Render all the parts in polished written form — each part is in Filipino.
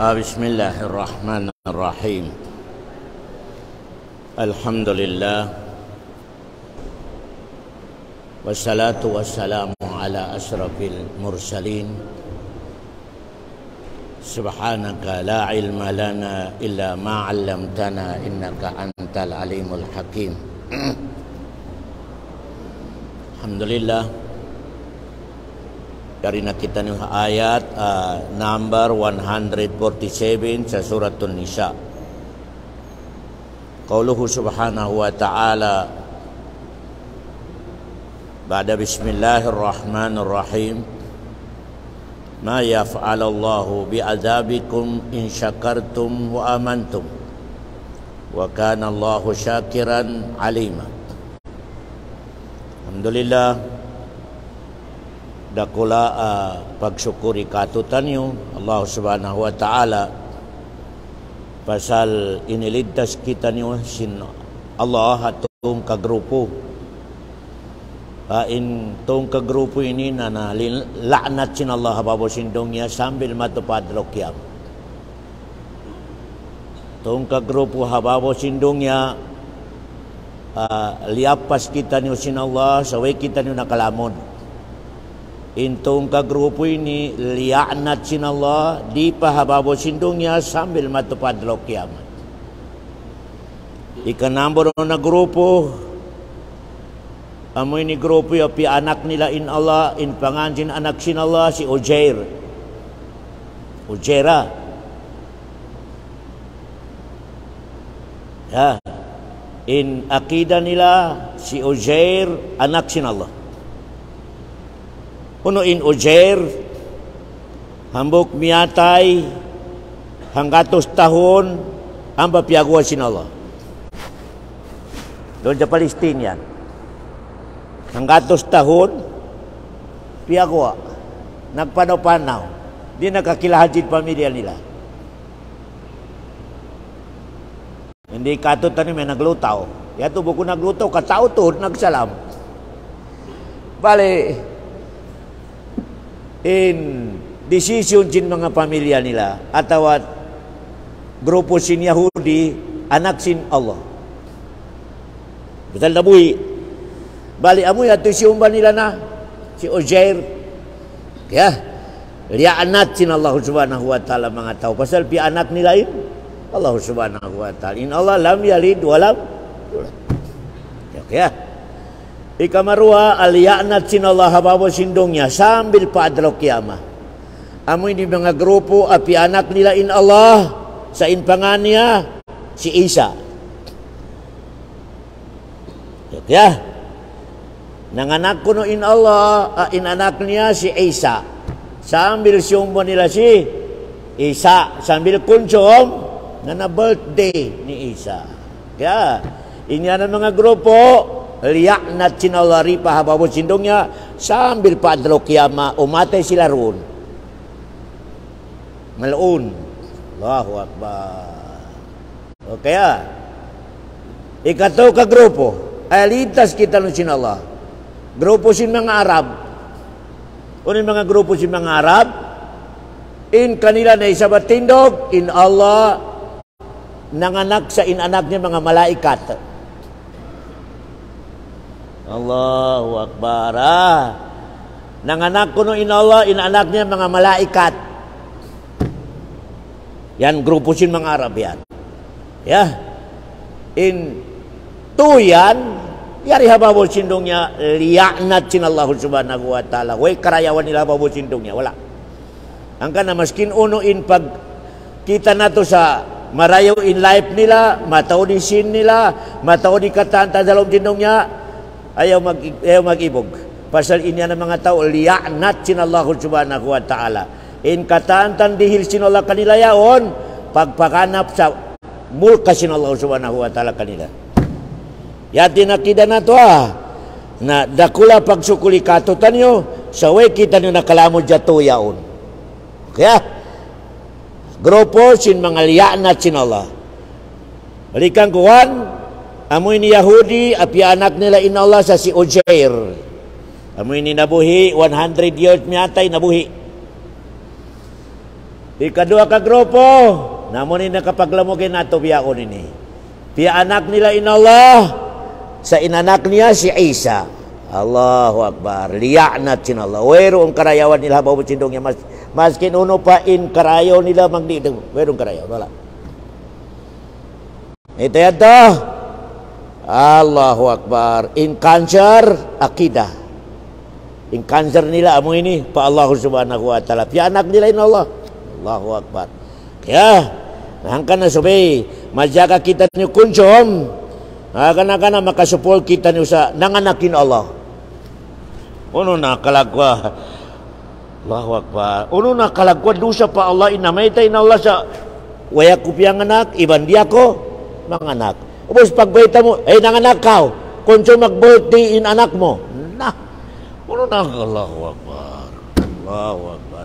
Bismillahirrahmanirrahim. Alhamdulillah. Wassalatu wassalamu ala asrafil mursalin. Subhanaka la ilma lana illa ma 'allamtana innaka antal alimul hakim. Alhamdulillah. Dari kita ni ayat number 147 sa suratul Nisa. Qauluhu subhanahu wa ta'ala ba'da bismillahirrahmanirrahim. Ma yaf'alallahu bi'adzabikum in syakartum wa amantum wa kana Allahu syakiran alima. Alhamdulillah. Dakula pagsyukuri katutan niyo Allah subhanahu wa ta'ala pasal iniligtas kita niyo sin Allah atong kagrupo in tong kagrupo ini na laknat sin Allah hababo sindong niya sambil matupad lokyam tong kagrupo hababo sindong niya liapas kita niyo sin Allah saway kita niyo nakalamon. Intong kagrupo ini li'anat sin Allah di pahababo sindungnya sambil matupad lo kiamat. Ikanambor na grupo amo ini grupo ya pi anak nila in Allah in panganjin anak sin Allah si Ujaira ya in akida nila si Ujair anak sin Allah. Kuno in Ujair hambuk miatay hanggatos tahun ang papiagwa sin Allah. Doon sa Palestine yan. Hanggatos tahun piagwa. Nagpanaw-panaw. Di nakakilahadjid pamilya nila. Hindi katutan may naglutaw. Yato buko naglutaw katao to nagsalam. Bale in decision sin mga pamilya nila atawat grupo sin Yahudi anak sin Allah betal nabuhi bali amoy ato si umban nila na si Ujair ya liya anak sin Allah subhanahu wa ta'ala mga tao pasal pi anak nila in Allah subhanahu wa ta'ala in Allah lam yalid walam ya ikamarua aliyanat sin Allah hababo sindongnya sambil paadlaw kiyama. Amoy di mga grupo api anak nila in Allah sa inpangannya si Isa. Ya. Nanganak kuno in Allah in anak niya si Isa. Sambil siyumbo nila si Isa sambil kunjom na birthday ni Isa. Ya. Inya ng mga grupo liaknat sin Allah ripa hababo sindongnya sambil paadlaw kiyama umatay sila roon malun Allahu Akbar. Okay ikato ka grupo alitas kita nun sin Allah grupo sin mga Arab unin mga grupo sin mga Arab in kanila na isabat tindog in Allah nanganak sa inanak niya mga malaikat. Allahu Akbar. Nanganak kuno in Allah inanak niya mga malaikat. Yan grupo sin mga Arab yan. Ya. In tuyan yari hababo sindong niya liyanat sin Allah subhanahu wa ta'ala. Way karayawan nila hababo sindong niya. Wala. Ang kana maskin uno in pag kita nato sa marayaw in life nila, matao di sin nila, matao di katanta dalom sindong niya. Ayaw mag-ibog. Pasal inya ng mga tao, liyanat sin Allah subhanahu wa ta'ala. In katantan dihil sin Allah kanila yaon, pagpakanap sa mulka sin Allah subhanahu wa ta'ala kanila. Yati nakida na to na dakula pagsukuli katutan nyo, saway kita nyo nakalamod jato yaon. Kaya, grupo sin mga liyanat sin Allah. Balikan kuwan, amoy ni Yahudi, api anak nila in Allah sa si Ujair. Amoy ni nabuhi, 100 years miyatay nabuhi. Ikadua ka grupo, namun ini nakapaglamugin nato biyaon ini. Piya anak nila inallah, sa inanak niya si Isa. Allahu Akbar. Liya'nat sinallah. Wero ang karayawan nila bawa cindong niya. Maskin uno pa in karayaw nila magdidong. Wero ang karayaw. Wala. Ito yan to. Allahu Akbar. In cancer, akidah. In cancer nila, amo ini, pa Allah subhanahu wa ta'ala. Piya anak nila inallah. Allahu Akbar. Kaya, nangkan na sabi, majaga kita niyo kunjom. Kana makasupol kita niyo sa nanganakin Allah. Uno na kalagwa. Allahu Akbar. Uno na kalagwa dusa pa Allah inamay tayo na Allah sa waya ko piyang anak, iban di ako manganak. Ubos pagbaita mo, nanganak ka. Kunso mag-birthday in anak mo. Na. Uno na Allahu Akbar. Allahu Akbar.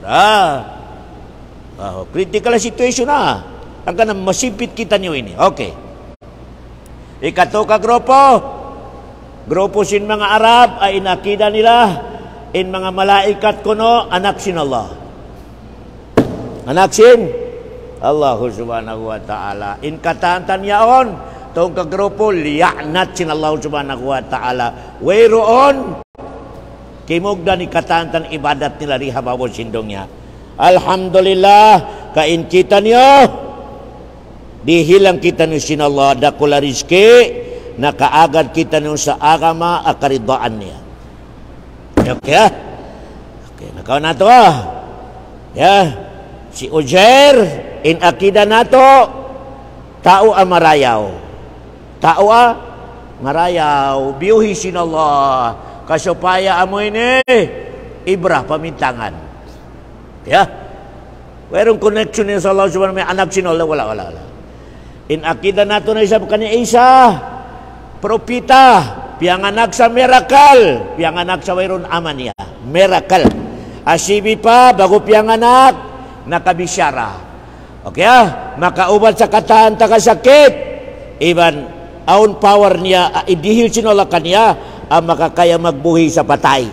Critical situation na. Ang kanang masipit kita niyo ini. Okay. Ikato ka grupo. Grupo sin mga Arab ay inakida nila in mga malaikat kuno anak sin Allah. Anak sin Allah subhanahu wa ta'ala. In katantan yaon tong ka grupo liya'nat sin Allah subhanahu wa ta'ala. Wayroon kimugda ni katantan ibadat nila riha bawon sindongnya. Alhamdulillah kain kita niyo dihilang kita niyo sin Allah dakula rizki nakaagad kita nung sa agama akaridaan niya. Okay? Okay, nakaw na to si Ujair in akida nato tao marayaw. Tao marayaw. Biyuhi sin Allah. Kasupaya amo ini ibrah pamintangan. Mayroong connection niya sa Allah subhanahu wa ta'ala. May anak sin Allah. Wala. In akida nato na isa kanya Isa. Propita, pianganak sa miracle, pianganak sa wayron ama niya, miracle. Asibi pa, bago pianganak, nakabisyara. Okay makaubat sa kataan takasakit, iban, aun power niya, idihil sinolakan niya, ang makakaya magbuhi sa patay.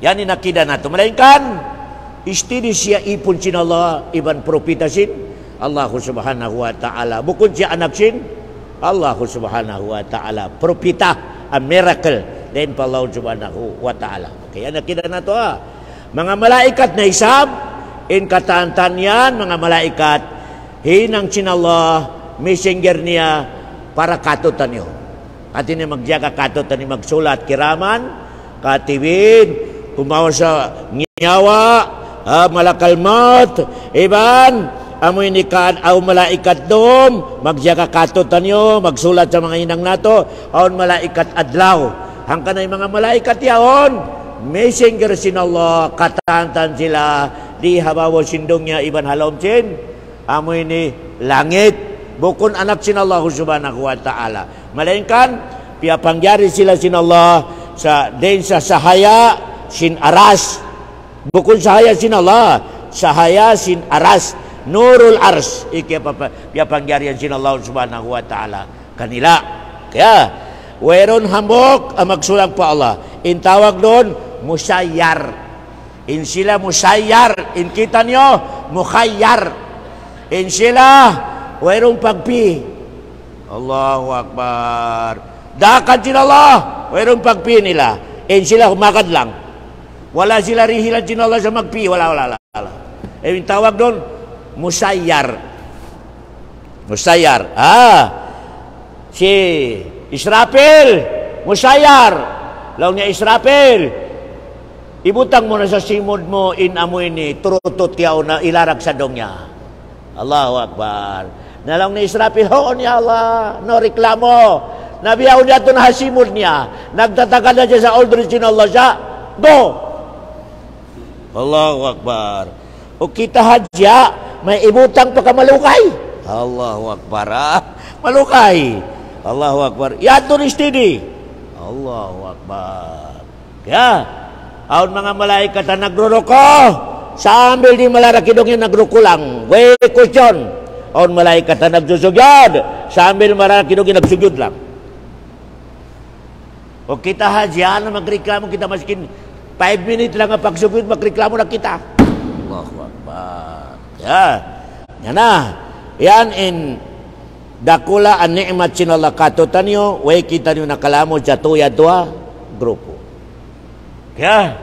Yan inakida nato. Malainkan, istidi siya ipon sinala, iban propita sin, Allah subhanahu wa ta'ala. Bukod siya anak sin, Allah subhanahu wa ta'ala propita a miracle din pa Allah subhanahu wa ta'ala. Okay, nakita na to mga malaikat na isab in katantan yan mga malaikat hinang sinallah messenger niya para katutan niyo at ini magjaga katutan niyo magsulat kiraman katibin kumawa sa nyawa malakal maut iban amoy ni kan aw malaikat dom magjaga katutan nyo magsulat sa mga inang nato aon malaikat adlaw ang kanay mga malaikat yaon messenger sin Allah katantan sila di habawo sindong niya iban halom sin amoy ni langit bukon anak sin Allah subhanahu wa ta'ala malainkan piapangyari sila sin Allah sa din sa sahaya sin aras bukon sahaya sin Allah sahaya sin aras Nurul Ars ikiya pangyarihan sin Allah subhanahu wa ta'ala kanila. Kaya whereon hambok ang magsulang pa Allah in tawag doon musayyar in sila musayyar in kita nyo mukhayyar in sila whereon pagpi Allahu Akbar dakan sin Allah whereon pagpi nila in sila humakad lang wala sila rihilan sin Allah sa magpi wala in tawag doon musayyar. Si Israfil musayyar. Law niya Israfil ibutang mo na sa simod mo in amo ini turutot yaw na ilarag sa dong niya. Allahu Akbar. Nalaw ni Israfil hoon ya Allah no reklamo. Nabiyaw niya ito na hasimod niya. Nagtatagal na siya sa aldrin sin Allah siya. Do. Allahu Akbar. O kita hadya may ibutang pa ka malukay. Allahu Akbar. Malukay. Allahu Akbar. Yato ni stidi. Allahu Akbar. Kaya, aon mga malaikat na nagruroko, sambil di malarakidong yung nagrukulang. Way question. Aon malaikat na nagsusugyod, sambil malarakidong yung nagsugyod lang. O kita hadya na magreklamo kita maskin 5 minutes lang ang pagsugyod, magreklamo na kita. Allahu Akbar. Ya. Yan na. Yan in dakula an ni'mat sinallah katutan nyo, way kita nyo nakalamo jatuya dua grupo. Ya.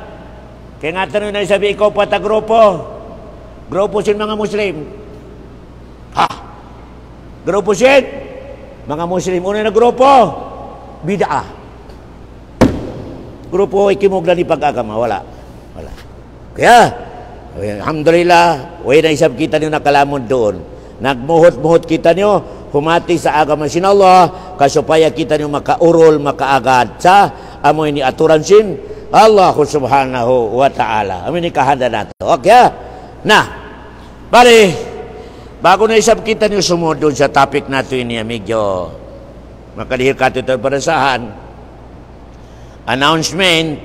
Kaya nga tanong na sabi ikaw pata grupo. Grupo sin mga Muslim. Ha? Grupo sin mga Muslim. Una na grupo. Bid'ah. Grupo ay kimuglan ni pag-agama. Wala. Kaya, alhamdulillah, way na isab kita nyo nakalamon doon. Nagmuhot-muhot kita nyo, humati sa agama sin Allah, kasupaya kita nyo makaurol, makaagad sa amoy ni aturan sin Allah subhanahu wa ta'ala. Amin ni kahanda nato. Okay? Nah, bali, bago na isab kita nyo sumunod doon sa topic nato ini, medyo makalihir ka ito parasahan. Announcement,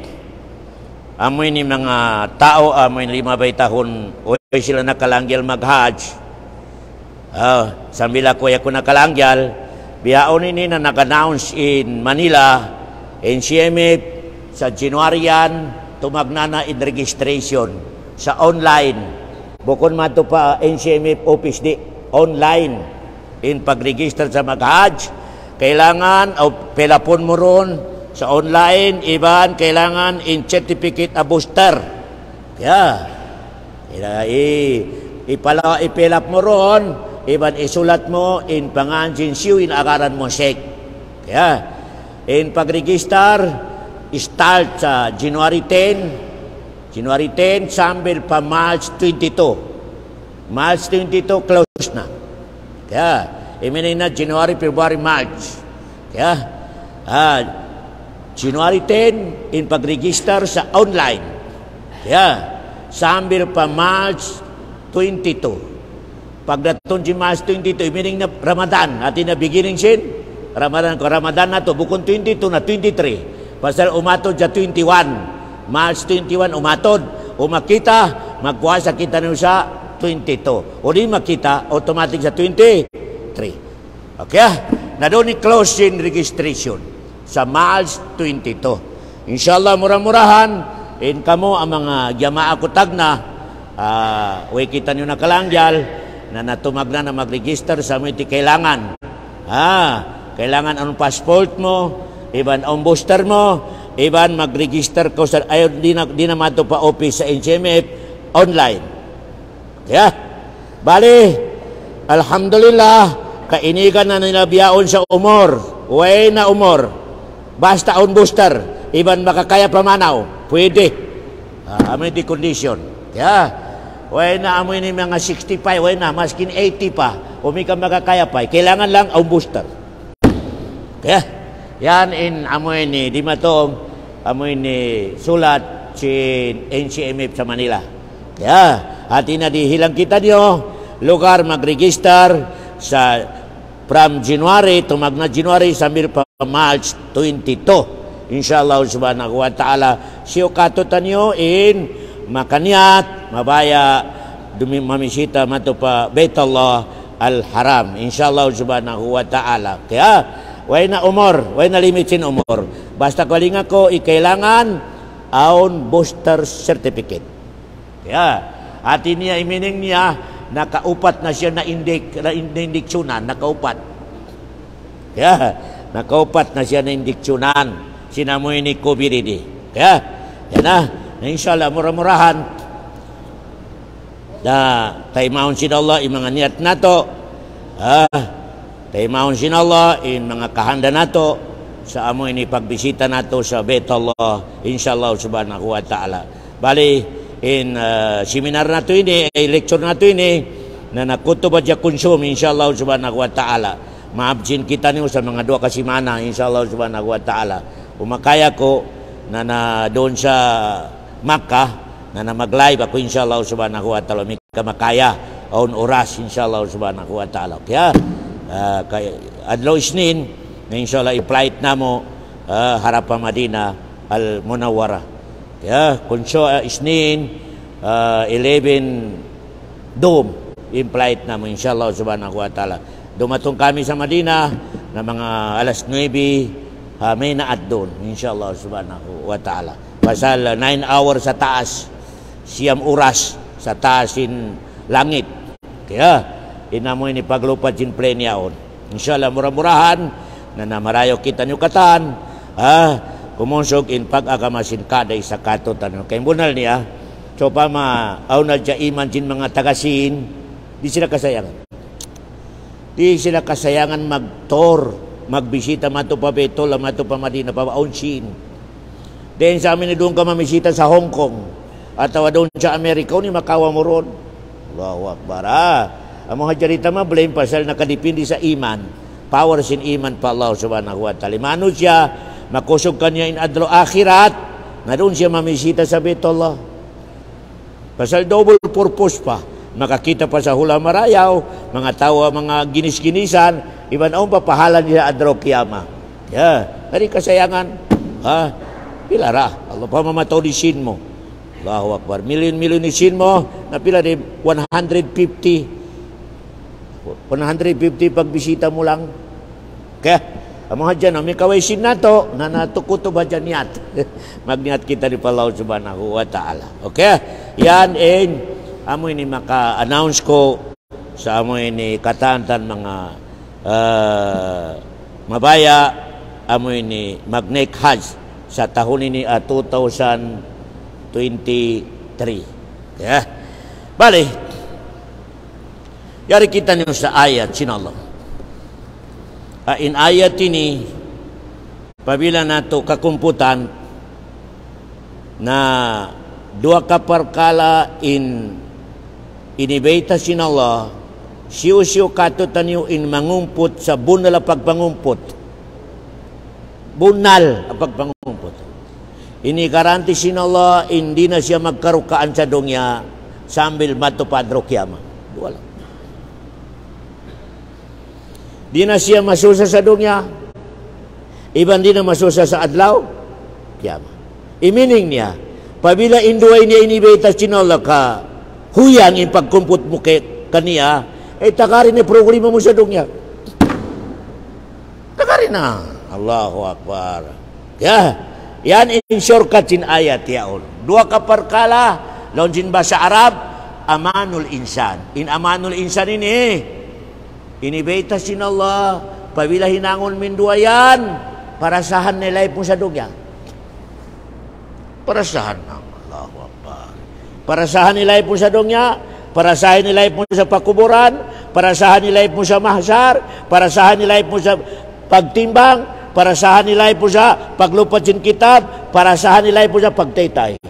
amoy ni mga tao, amoy 5 tahon, o sila nakalangyal mag-hajj. Sambil ako nakalangyal, biyaon ini na nag-announce in Manila, NCMF, sa January yan, tumagnana in registration sa online. Bukod mato pa NCMF office di online in pag-register sa mag-hajj. Kailangan, o pelapon mo ron, sa online, iban, kailangan in certificate a booster. Kaya, ipilap mo ron, iban isulat mo in pangansin siyo, in agaran mo sek. Kaya, in pag-register, start sa January 10, sambil pa March 22. March 22, close na. Kaya, iminin na January, February, March. Kaya, January 10, in pag-register sa online. Kaya, sambil pa March 22. Pagdaton si March 22, imining na Ramadan. Atin na beginning sin, Ramadan na to, bukon 22 na 23. Pasal umatod sa 21. March 21, umatod. Umakita, magpuasa kita nyo sa 22. O di makita, automatic sa 23. Okay? Na doon i-close sin registration sa March 22. Inshallah, murah-murahan, in kamo ang mga jamaa kutag na, way kita nyo nakalangyal, na natumag na mag-register sa mga kailangan. Kailangan ang passport mo, iban ang booster mo, iban mag-register ko sa, ayaw, di na mato pa office sa NCMF, online. Kaya, bali, alhamdulillah, kainigan na nila biyaon sa umor, way na umor, basta on booster, iban makakaya pamanaw, pwede. Amoy di condition. Kaya, way na amoy ni mga 65, way na, maskin 80 pa, umi ka makakaya pa, kailangan lang on booster. Kaya, yan in amoy ni, di matong, amoy ni sulat si NCMF sa Manila. Kaya, hati na dihilang kita nyo, lugar mag-register sa from January, tumag na January, sambil pa March 22. Inshallah subhanahu wa ta'ala, siyo katutan nyo in makaniat, mabaya, mamisita mato pa Baitullah al-Haram. Inshallah subhanahu wa ta'ala. Kaya, way na umor, way na limit sin umor. Basta kalinga ko, ikailangan aon booster certificate. Kaya, atin niya, imining niya, nakaupat na siya na indiksyonan, nakaupat. Kaya, nakaupat na siya na indiksyonan. Sinamoy ni COVID ini. Kaya, yan na inshallah, murah-murahan. Taimahon sin Allah, yung mga niat nato. Taimahon sin Allah, yung mga kahanda nato. Sa amoy ni pagbisita nato sa Baitullah. Inshallah subhanahu wa ta'ala. Bali, in seminar nato ini, lecture nato ini, na nakutuba dya konsum, inshallah subhanahu wa ta'ala. Maabsin kita niyo sa mga 2 kasimana, inshallah subhanahu wa ta'ala. Umakaya ko na doon sa Makkah, na mag-live ako, inshallah subhanahu wa ta'ala. May kamakaya, on oras, inshallah subhanahu wa ta'ala. Kaya, adlaw isnin, na inshallah i-flight na mo, harapan Madina, al-Munawwara. Kaya, kunso isnin, 11 Dome, in-flight na mo, inshallah subhanahu wa ta'ala. Dumatong kami sa Madina, na mga alas 9, may naat doon, inshallah subhanahu wa ta'ala. Pasal 9 hours sa taas, 9 oras sa taasin langit. Kaya inamo ini paglupad sin plenyaon. Inshallah murah-murahan na namarayo kita nyo katan kumusog in pag-agamasin kaday sa katutan. Kaya bunal niya so pa aw na dya iman sin mga tagasin, di sila kasayangan. Di sila kasayangan magtor, magbisita mato pa Betol, mato pa Madina pa Onsin. Then sa amin doon ka mamisita sa Hong Kong at doon sa Amerika ni makawa mo ron. Allahu Akbar. Ang mga jarita blame pasal nakadipindi sa iman. Power sin iman pa Allah subhanahu wa ta'ala. Mano siya, makusog kanya in adlo akhirat, na doon siya mamisita sa Betullah. Pasal double purpose pa. Makakita pa sa hula marayaw, mga tawa, mga ginis-ginisan, iban ang papahalan niya adro kiyama. Dari kasayangan, pila ra, Allah pa mamataw di sin mo. Allahu Akbar, million ni sin mo, na pila di 150 pagbisita mo lang. Kaya, ang mga dyan, may kaway sin na to, na natukuto ba dyan niyat? Magniat kita ni Allah subhanahu wa ta'ala. Okay? Yan, amo ini maka-announce ko sa amo ini katantan mga mabaya, amo ini mag-make Hajj sa tahun ini 2023. Ya. Bali. Yari kita niyo sa ayat sinallah. In ayat ini pabila nato kakumputan na dua kaparkala inibeta sin Allah, siyo katutan niyo in mangumput sa bunal ang pagpangumput. Bunal ang pagpangumput. Ini garanti sin Allah, hindi na siya magkarukaan sa dunya sambil matupadro kiyama. Dua lang. Di na siya masusa sa dunya, iban di na masusa sa adlaw kiyama. Imining niya, pabila induay niya inibeta sin Allah ka huyang yung pagkumput mo kaniya, takarin na programa mo sa dunya. Takarin na. Allahu Akbar. Yan in shortcut sin ayat yaon. Dua kaparkala, laon sin bahasa Arab, amanul insan. In amanul insan ini, inibeta sin Allah, pabila hinangon min duayan, parasahan nilay po sa dunya. Parasahan na. Parasahan nilay po sa dunya, parasahan nilay po sa pakuburan, parasahan nilay po sa mahsyar, parasahan nilay po sa pagtimbang, parasahan nilay po sa paglupad sin kitab, parasahan nilay po sa pagtaytay.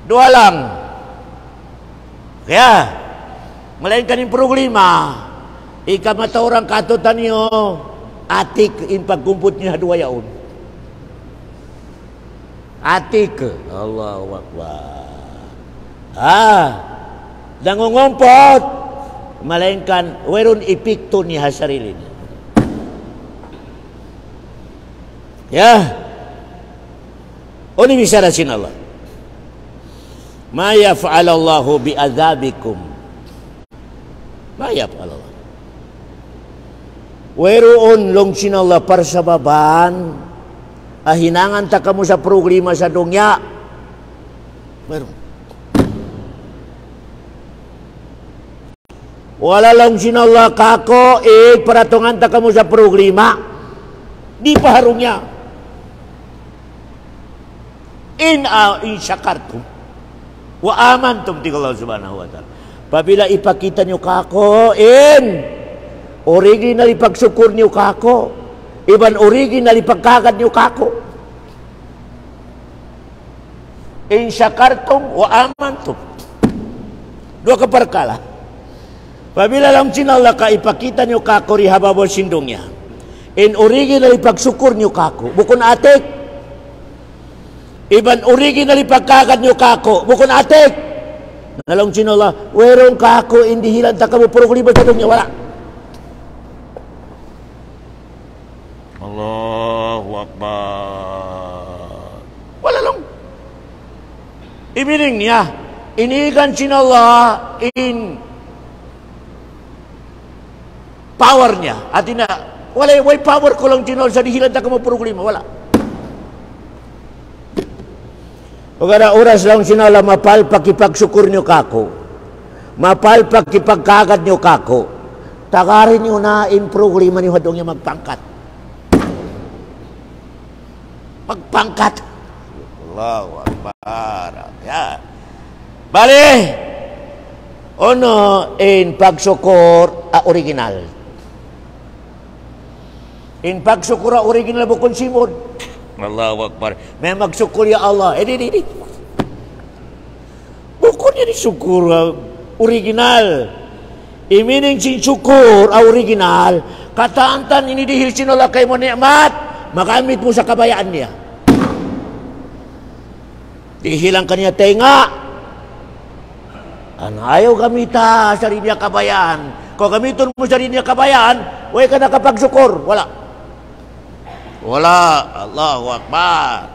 Dua lang. Kaya, malain kaning problema, ikamataurang katutan niyo, atik in pagkumput niya dua yaon. Atik. Allahu Akbar. Nangungumpot. Malainkan, weron ipikto niya sarili niya. Oni bisara sin Allah. Ma yaf'al Allahu bi'adzabikum. Ma yaf'al Allah. Weron long sin Allah parsababan. Hinangan ta kamo sa programa sa dunya. Meron. Wala lang sinallah kako, paratungan ta kamo sa programa. Di paharong niya. In syakartum wa amantum ti Allah subhanahu wa ta'ala. Pabila ipakita niyo kako, original ipagsukur niyo kako. Iban original ipagkagad niyo kako. In syakartum wa amantum. Dua kaparkala. Pabila lang sinallah ka ipakita niyo kako rihababol sindongnya. In original ipagsukur niyo kako. Bukon atik. Iban original ipagkagad niyo kako. Bukon atik. Nalang sinallah, werong kako hindi hilan ta kamo programa sa dunya wala. Allahu Akbar. Wala lang. Ibining niya, inigan sin Allah in power niya. At way power ko lang sinol sa dihilan ta kamo programa. Wala. O kada oras lang sinala mapalpak ipagsukur nyo kako. Mapalpak ipagkagad nyo kako. Tagarin nyo na in programa nyo hadong yung magpangkat. Magpangkat. Allahu Akbar. Ya. Bali. Ono in pagsukur a original. In pagsukur a original bukon simod. Allahu Akbar. May magsukur ya Allah. Di. Bukon niya ni sukur original. Imining sin sukur original. Kataantan ini dihil sinula kay mo nikmat. Makamit mo sa kabayaan niya. Dihilang kanya tenga. Ayaw gamita sa rin niya kabayaan. Kung gamiton mo sa rin niya kabayaan, huwag ka nakapagsukur. Wala. Allahu Akbar.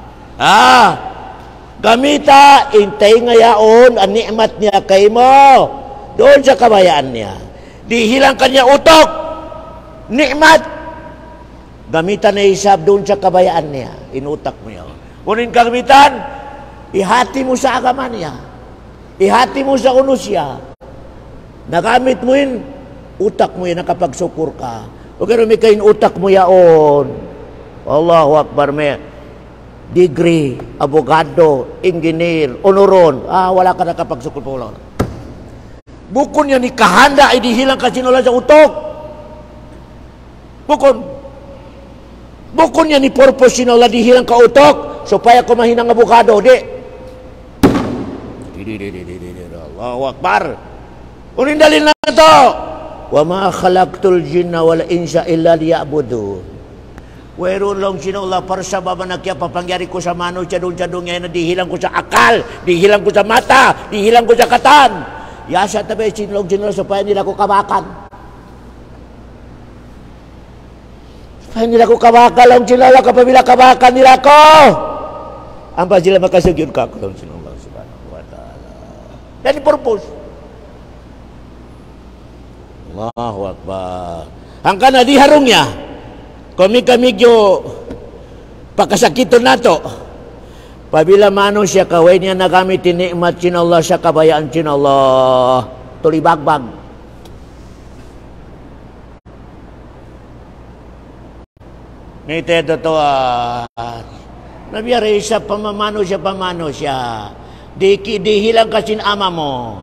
Gamita, intay nga yaon, ang nikmat niya kay mo. Doon sa kabayaan niya. Dihilang kanya utok. Nikmat. Gamitan na isab doon sa kabayaan niya. Inutak mo yun. Kunin kagamitan, ihati mo sa agaman niya. Ihati mo sa unos niya. Nagamit mo yun, utak mo yun, nakapagsukur ka. O kaya may kain utak mo yaon. Allahu Akbar, may degree, abogado, engineer, honoron. Wala ka nakapagsukur pa wala. Bukon yan ni kahanda, idihilang ka sinula sa utok. Bukon yan ni purpose sinula, dihilang ka utok, supaya kumahinang abogado, di. Allahu Akbar. Unin dalil na ito. Wa ma khalaqtul jinna wal insa illa liya'budun. Wero lang sinula para sa baba na kaya papangyari ko sa mano cadong-cadong ngayon na dihilang ko sa akal, dihilang ko sa mata, dihilang ko sa katan. Yasa tabi sinulog supaya nila ko kabakan. Supaya nila ko kabakan lang sinula kapabila kabakan nila ko. Ang pa sila makasugyon ka ko lang sinula subhanahu wa ta'ala. Yan yung purpose. Allahu Akbar. Ang kana di harong niya. Kami yo pagkasakiton nato. Pabila mano siya kaway niya nagamit nikmat sin Allah sa kabayaan sin Allah. Tulibagbag. Ngite to nabiyari siya pamano siya. Dihilang kasin ama mo.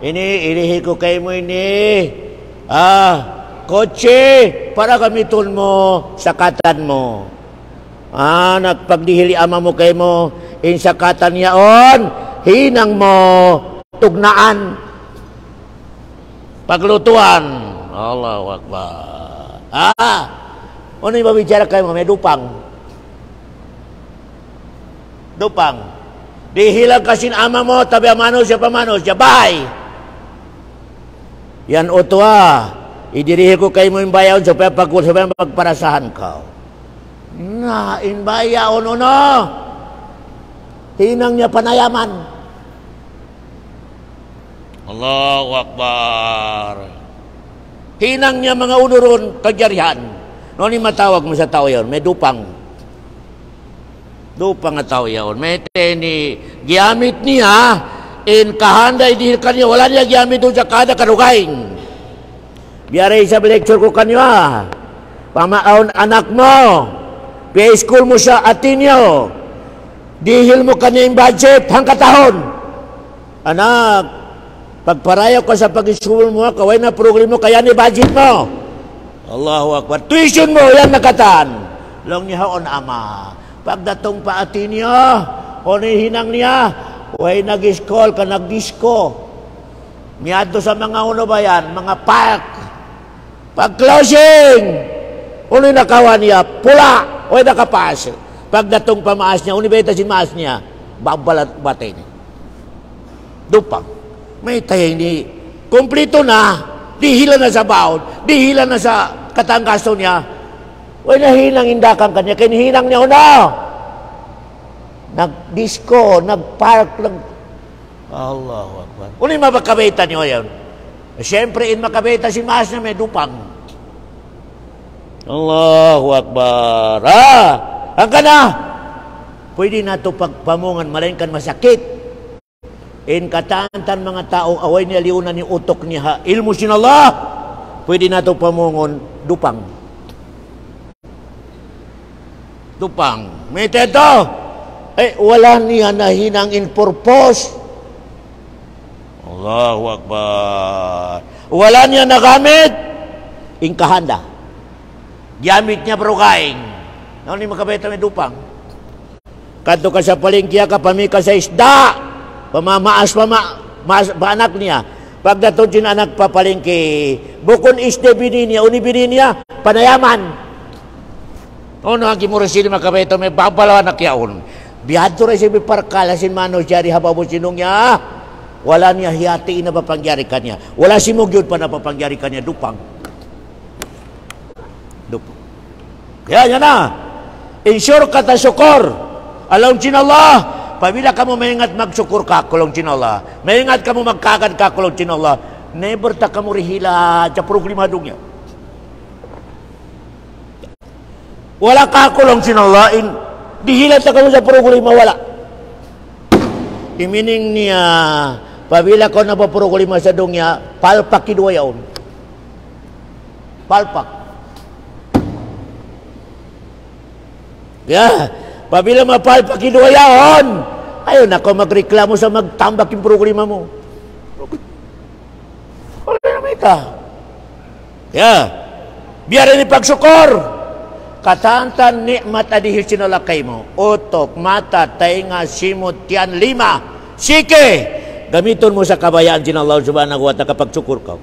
Inihi ko kay mo ini. Kotse para gamiton mo sa katan mo. Nagpagdihili ama mo kay mo in sa katan yaon, hinang mo tugnaan. Paglutuan. Allahu Akbar. Ano yung mabicara kayo mo? May dupang. Dihilang kasin ama mo, tabi amano siya pamano siya. Bye! Yan otwa. Idirihi ko kayo mo yung bayaw supaya magparasahan ka. Inbayaw no. Hinang niya panayaman. Allahu Akbar. Hinang niya mga unuron kagyarihan. Ni matawag mo sa tao yun, may dupang. Dupang nga tao yun. May teni, giamit niya, in kahanda, idihil kanya, wala niya giamit doon sa kada karugain. Biaray sa lecture ko kanyo pamaon anak mo. Pay school mo sa Ateneo. Dihil mo kanya yung budget hanggang tahon. Anak, pagparayaw ka sa pag-school mo, kaway na program mo, kaya ni budget mo. Allahu Akbar. Tuition mo, yan nakataan. Long niya on ama. Pagdatong pa Ateneo, o hinang niya, way nag-school ka, nag-disco. Miyado sa mga uno ba yan, mga park. Pag-closing, uno'y nakawan niya, pula, o nakapas. Pagdatong pamaas niya, unibeta si maas niya, babalat batay niya. Dupang. May tayo ni, kumplito na, dihila na sa baon, dihila na sa katangkaso niya, o nahinang indakan kanya, kinihinang niya, nag-disco, nag-park, Allahu Akbar. Uno'y mabakabetan niyo yan? Siyempre, in makabeta si maas na may dupang. Allahu Akbar. Ang kana, pwede na ito pagpamungan, malainkan masakit. In katantan mga tao, away niya liunan ni utok niya, ilmu sinallah, pwede na ito pamungon, dupang. Dupang. May ito, wala niya na hinang in purpose. Allahu Akbar. Wala niya nagamit, in kahanda. Gamit niya perukaing. Ano ni makabeta may dupang? Kadto ka sa palengke ka, pamika sa isda. Pamamaas anak niya. Pagdaton sin anak papalengke, bukon isde bini niya, uni bini niya, panayaman. Ono ang kimurasin makabeto may babalaw anak yaon. Bihadto rin siya parkala sin manos jari hababo sinong niya. Wala niya hiyati na papangyari kanya. Wala si Mugyod pa na papangyari kanya, dupang. Dupang. Kaya yan na. Ensure ka ta syukur. Alam sinallah. Pabila kamu maingat magsyukur ka, kulong sinallah. Maingat kamu magkagad ka, kulong sinallah. Never ta kamu rihila sa problemadong niya. Wala ka, kulong sinallah. Dihila ta kamu sa problema, wala. Imining niya, pabila ko na problema sa dungya, palpak kidwa yaon. Palpak. Pabila mapalpak kidwa yaon, ayaw na ko magreklamo sa magtambak yung problema mo. Wala naman ita. Biar ini pagsyukur. Katantan nikmat adihil sinalakay mo. Utok, mata, tainga, simot, tiyan, 5. Sige! Gamiton mo sa kabayaan sin Allah subhanahu wa ta'ala kapag syukur ka.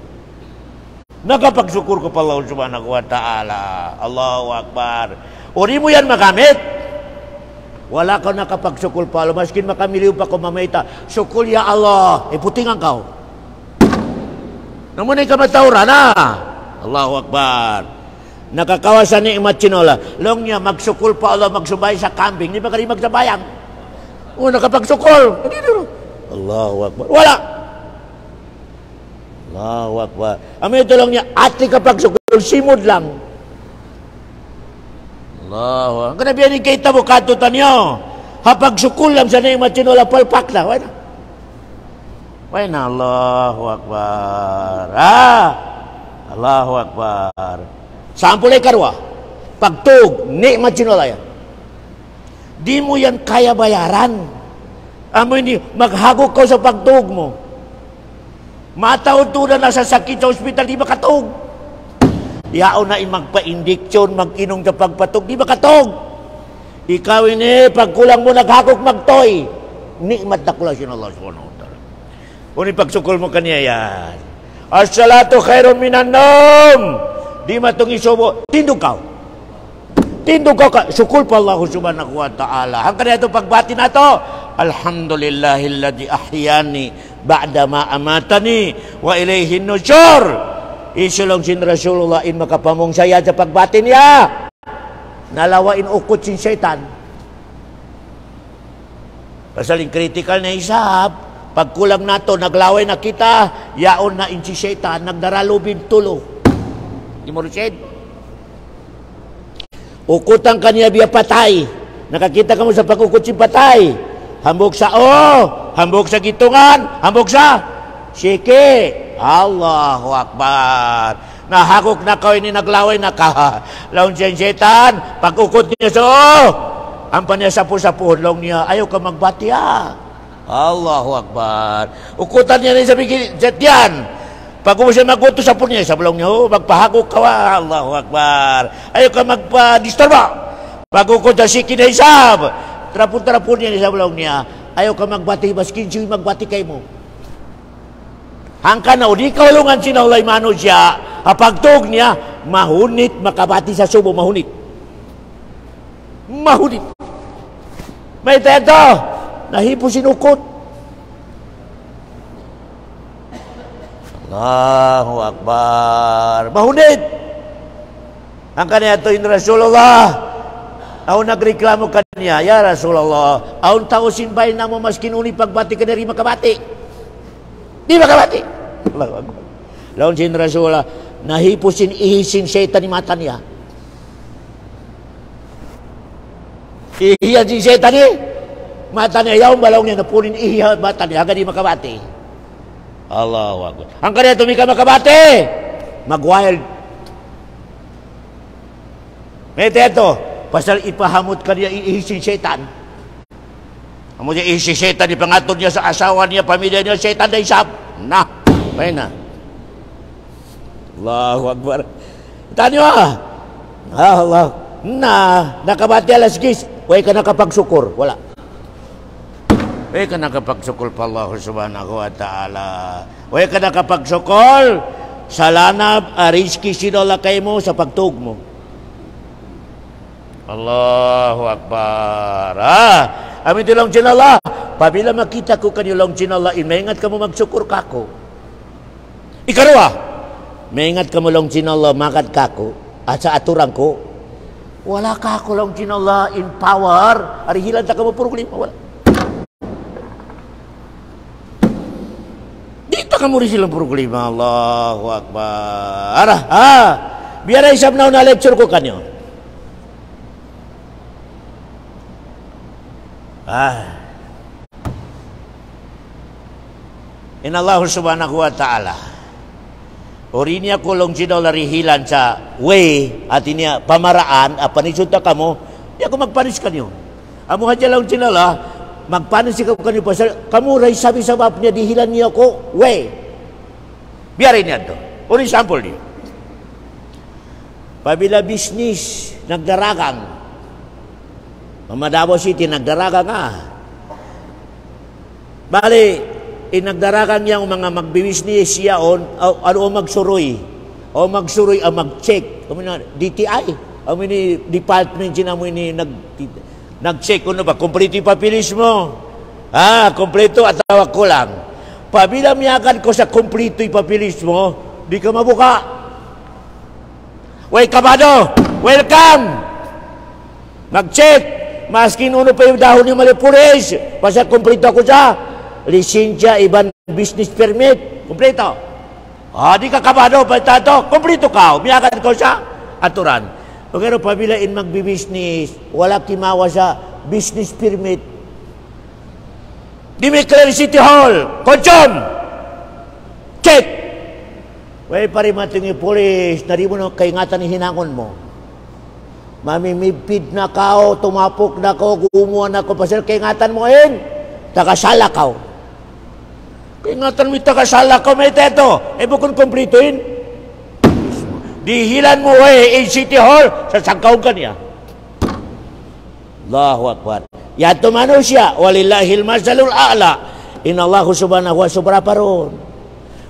Nakapagsyukur ka pa Allah subhanahu wa ta'ala. Allahu Akbar. Uri mo yan magamit. Wala ka nakapagsyukul pa. Maskin makamiliw pa ko mamayta. Syukul ya Allah. Putingan ka. Namunay ka matawra na. Allahu Akbar. Nakakawasan ni Imat Chinola. Long niya magsyukul pa Allah magsubay sa kambing. Di ba kari magsabayang? Nakapagsyukul. Hindi dito. Allahu Akbar. Wala. Allahu Akbar. Amin ito lang niya. Ati kapagsyukul. Simod lang. Allah. Ang kanabihan ni kita mo katutan nyo. Hapag sukulam sa Imat Chinola, palpak na. Why na? Allahu Akbar. Allahu Akbar. Sampulay karwa. Pagtug, Imat Chinola yan. Di mo yan kaya bayaran. Amo hindi, maghagok ka sa pagtug mo. Mataon-tunan na sa sakit sa ospital, di makatug. Yao na magpa-indiksyon, mag-inom sa pagpatog, di ba katog? Ikaw ini, pagkulang mo naghakok magtoy. Nikmat na kula sin Allah subhanahu wa ta'ala. Uni pagsukul mo kaniya yan. As-salatu khairun minan nom. Di matong isubo, tindog ka. Tindog ka, sukul pa Allah subhanahu wa ta'ala. Hanggang ito pagbati na to. Alhamdulillahilladzi ahyani ba'da ma amatani wa ilayhin nusyur. Isulong sin Rasulullah in makapamong saya sa pagbati niya. Nalawain ukot sin syaitan. Pasaling critical na isab. Pagkulang nato, naglaway na kita, yaon na in si syaitan, nagdaralubin tulo. Di mo rin ukutan kaniya biya patay. Nakakita ka mo sa pag-ukot si patay. Hambog sa hambog sa gitungan, hambog sa sike. Allahu Akbar. Nahakok na kayo ni naglaway na ka. Laon siya setan, pag-ukot niya sa ampan niya sapu-sapu, long niya, ayaw ka magbati Allahu Akbar. Ukutan niya rin sa bigyan. Pag siya maguto sa niya, sa bulong niya, magpahakok ka Allahu Akbar. Ayaw ka magpa-disturba. Pag-ukot sa siki na isab, trapon-trapon niya sa bulong niya, ayaw ka magbati, baskin siya magbati kay mo. Hangka na, di kaulungan sinawlay mano siya, hapagtog niya, mahunit, makabati sa subo, mahunit. Mahunit. May teto, nahipo sinukot. Allahu Akbar. Mahunit. Hangka na ito yung Rasulullah. Ako nagreklamo kanya, ya Rasulullah, aun tao sinbay na mo maskin uni pagbati ka na rin makabati. Di makabati. Allahu Akbar. Laon sin Rasulullah, nahipusin ihisin syaitan ni mata niya. Ihiyan si setan ni. Mata niya yaw, balaw niya napunin ihiyan mata niya, hanggang di makabati. Allahu Akbar. Ang kanya tumika makabati, mag-wild. Ngayon ito, pasal ipahamot ka niya ihisin setan. Amo niya ihisin setan, ipangatod niya sa asawa niya, pamilya niya, setan na isap. Nah, may na. Allahu Akbar. Tanyo Allah. Nakabati alas gis. Way ka nakapagsukur. Wala. Way ka nakapagsukur pa Allah subhanahu wa ta'ala. Way ka nakapagsukur. Salanab, ariski sinolakay mo sa pagtug mo. Allahu Akbar. Amin tilong sinala. Pabila makita ko kanyo long sinala, maingat ka mo magsukur kako. Ikarua, maingat ka mo long sinala, makat kako. At sa aturang ko, wala ka ako lang kinala in power. Arihilan ta ka mo puro lima. Wala. Dito ka mo rin silang puro lima. Allahu Akbar. Biar ay isap na lecture ko kanyo. In Allah subhanahu wa ta'ala. Orinya kulong sino larihilan sa way at niya pamaraan panisod ta kamo di ako magpanis kanyo. Amo hadya lang sinala magpanis ka kanyo pasal kamu ray sabi sa bab niya dihilan niya ko way. Biarin niya to. Un example niya. Pabila business nagdaragang Mamadabo City nagdaragang Bali nagdaragan niya ang mga magbibisnis siya o magsuroy o mag-check DTI ang mini department siya mo ini nag-check ano ba kompleto yung papilis mo kompleto at tawag ko lang pabila miyakan ko sa kompleto yung papilis mo di ka mabuka way kabado welcome mag-check maskin uno pa yung dahon yung malipulis basta kompleto ako siya lisensya, iban business permit, kompleto. Di ka kabado, palitato, kompleto ka. Miyakan ko sa aturan. Pero pabilain magbi-business, wala kimawa sa business permit. Di may clear City Hall, konson! Check! Well, parimating yung polis, nari mo na kaingatan ni hinangon mo. Mamimipid na kao, tumapok na ko, guumuan na ko, pasal kaingatan mo takasala kao. Ingatan mo takasala ko may teto. Bukon kompletoin. Dihilan mo in City Hall sa sangkaw ka niya. Allahu Akbar. Yato mano siya. Walillahil masalul a'la. Inallahu subhanahu wa subra paron.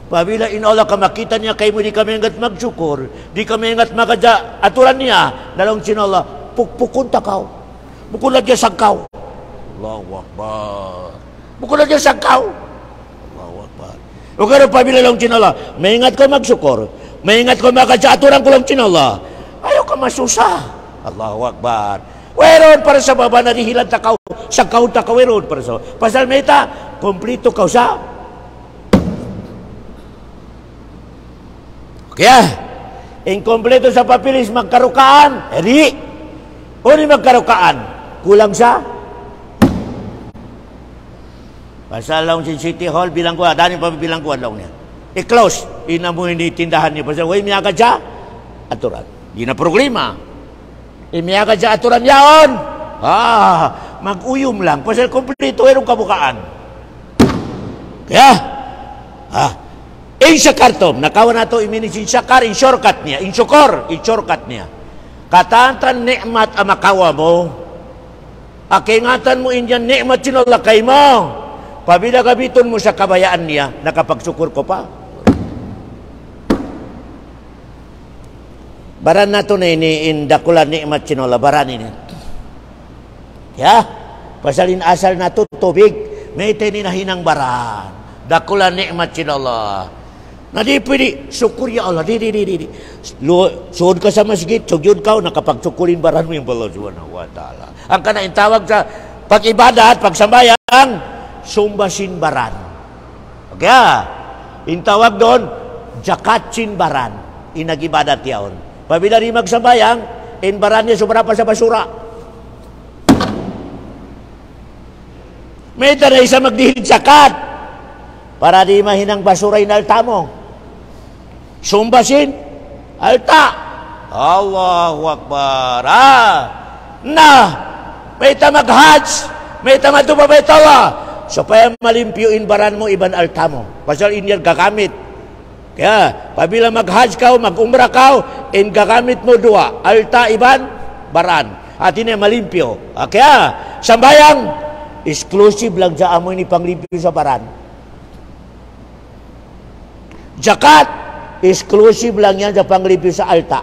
Pabila inallah ka makita niya kayo mo di kami ingat magsyukur. Di kami ingat makadya aturan niya. Dalong sinallah. Pukpukun takaw. Bukun lagi sangkaw. Allahu Akbar. Bukun lagi sangkaw. O kaya pabila lang sinala, maingat ko magsyukur, maingat ko makadya-aturan ko lang sinala, ayaw ka masusa. Allahu Akbar. Weron para sa baba na dihilan takaw, sa kaunta ka weron para sa. Pasal meta, kompleto ka sa. Kaya, inkompleto sa papilis, magkarukaan, di. O ni magkarukaan, kulang sa. Pasal lang si City Hall, bilang ko, dani pa bilang ko lang niya. I-close, inamuhin ni tindahan niya. Pasal, way miyaka siya, aturan. Di na problema. Miyaka siya, aturan yaon. Mag-uyom lang. Pasal, kompleto, erong kabukaan. Kaya, sa kartom, nakawan na ito, iminisin sakar, in shortcut niya, in shortcut niya. Katantan nikmat ang makawa mo. Akingatan mo inyan nikmat sinulakay mo. Pabila kabiton mo sa kabayaan niya, nakapagsukur ko pa. Baran na ito na in dakulan nikmat sinula, baran ini. Ya, pasalin asal na ito, tubig, may tininahinang baran. Dakulan nikmat sinula. Na di pwede, syukur ya Allah, di. Suod ka sa masjid, sugyod ka, nakapagsukurin baran mo yung Allah subhanahu wa ta'ala. Ang kanain tawag sa pag-ibadat, pagsambayang, sumbasin baran. Okay, intawag doon, jakatsin baran. Inag-ibadat yaon. Pabila rin magsambayang, in baran niya, sobra pa sa basura. May tanay sa magdihid zakat para di mahinang basuray na alta mo. Sumbasin alta. Allahu Akbar. Na may tamag-hajj, may tamatubabay Allah. Supaya malimpyuin baran mo iban alta mo. Pasal inyal gagamit. Kaya, pabila mag-hajj ka, mag-umrah ka, in gagamit mo dua. Alta iban, baran. At ini malimpyo. Kaya, sambayang, exclusive lang dyan mo ini panglimpyo sa baran. Zakat, exclusive lang yan sa panglimpyo sa alta.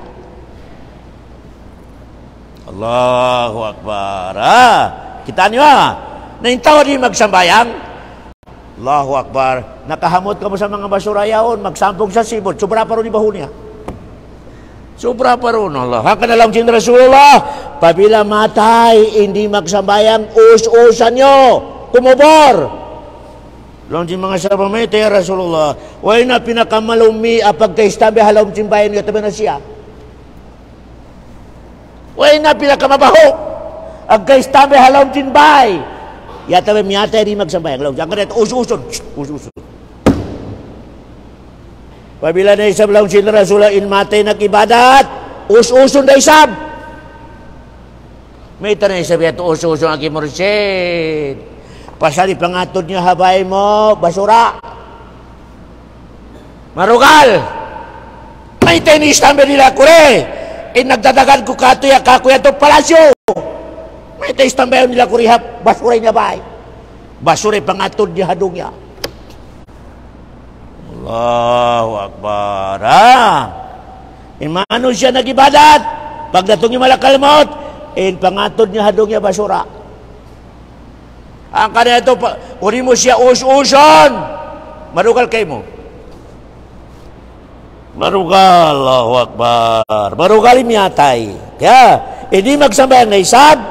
Allahu Akbar. Kita niyo naintaw di magsambayang. Allahu Akbar. Nakahamot ka mo sa mga basura yaon, magsampog sa sibot. Sobra pa rin ibaho niya. Sobra pa rin. Allah. Haka na lang sin Rasulullah. Pabila matay, hindi magsambayang, us-usan nyo. Kumubor. Lang sin mga sabamete, Rasulullah. Way na pinakamalumi apag kaistambi halawang simbayan nyo. Tabi na siya. Way na pinakamabaho. Ag kaistambi halawang simbay. Yata may miyata di magsambayang. Ang ganit, us-uson. Us-uson. Pabila na isab lang sila Rasulullah in matay nag-ibadat, us-uson na isab. May ito na isab yato, us-uson ang kimursid. Pasali pangatod niya habay mo, basura. Marugal. May tenis tambe nila kure. In nagdadagan ko katuya to palasyo. May tenis tambe nila kurihap, basura niya bay. Basura pangatod niya hadong niya. Allahu Akbar. Imano siya nagibadat. Pagdatong niya malakalmot, pangatod niya hadong niya basura. Ang kanina ito, uri mo siya us-uson. Marugal kayo mo. Marugal, Allahu Akbar. Marugal imyatay. Kaya, hindi magsambayan na isab.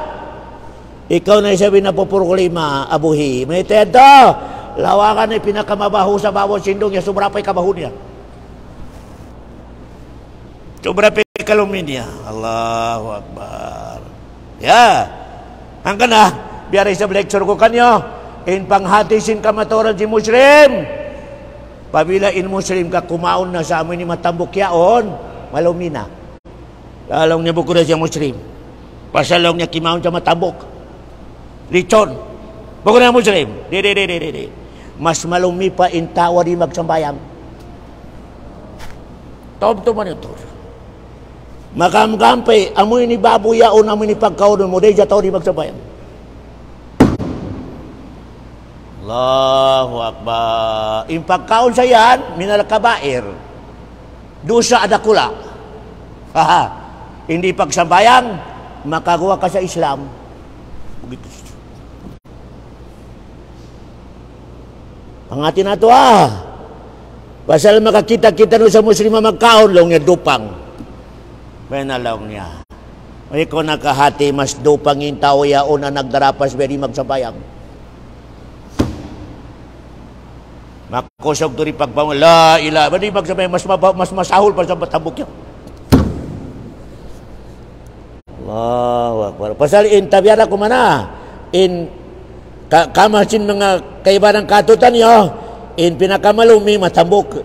Ikaw na isabi na pupurkulima, abuhi. May teto. Lawakan ay pinakamabaho sa bawat sindong niya. Sobra pa'y kabaho niya. Sobra pa'y kalumin niya. Allahu Akbar. Hanggang na, biyaray sa lecture ko kanyo, in panghatisin kamatoran si Muslim. Pabila in Muslim ka kumaon na sa amin ni matambok yaon, malumina. Lalong niya buko na siya Muslim. Pasalong niya kimaon sa matambok. Lichon. Buko na Muslim. Di. Mas malumi pa in tawa di magsambayang. Tom-tom man ito. Makamkampay, amoy ni babuyaon, amoy ni pagkaon mo, di jataw di magsambayang. Allahu Akbar. In pagkaon sa yan, minalakabair. Dusa adakula. Hindi pagsambayang, makagawa ka sa Islam. Begitu. Pangati na ito Pasal makakita-kita no sa Muslima magkaon, long niya dupang. May nalong niya. May ko nakahati, mas dupang yung tao yaon na nagdarapas, very magsabayang. Makusog to rin pagbangon, la ila, hindi magsabayang, mas masahol pa sa batambok yan. Allahu Akbar. Pasal in tabiara ko mana, in kamasin mga kaibahan katutan niyo, in pinakamalumi, matambok.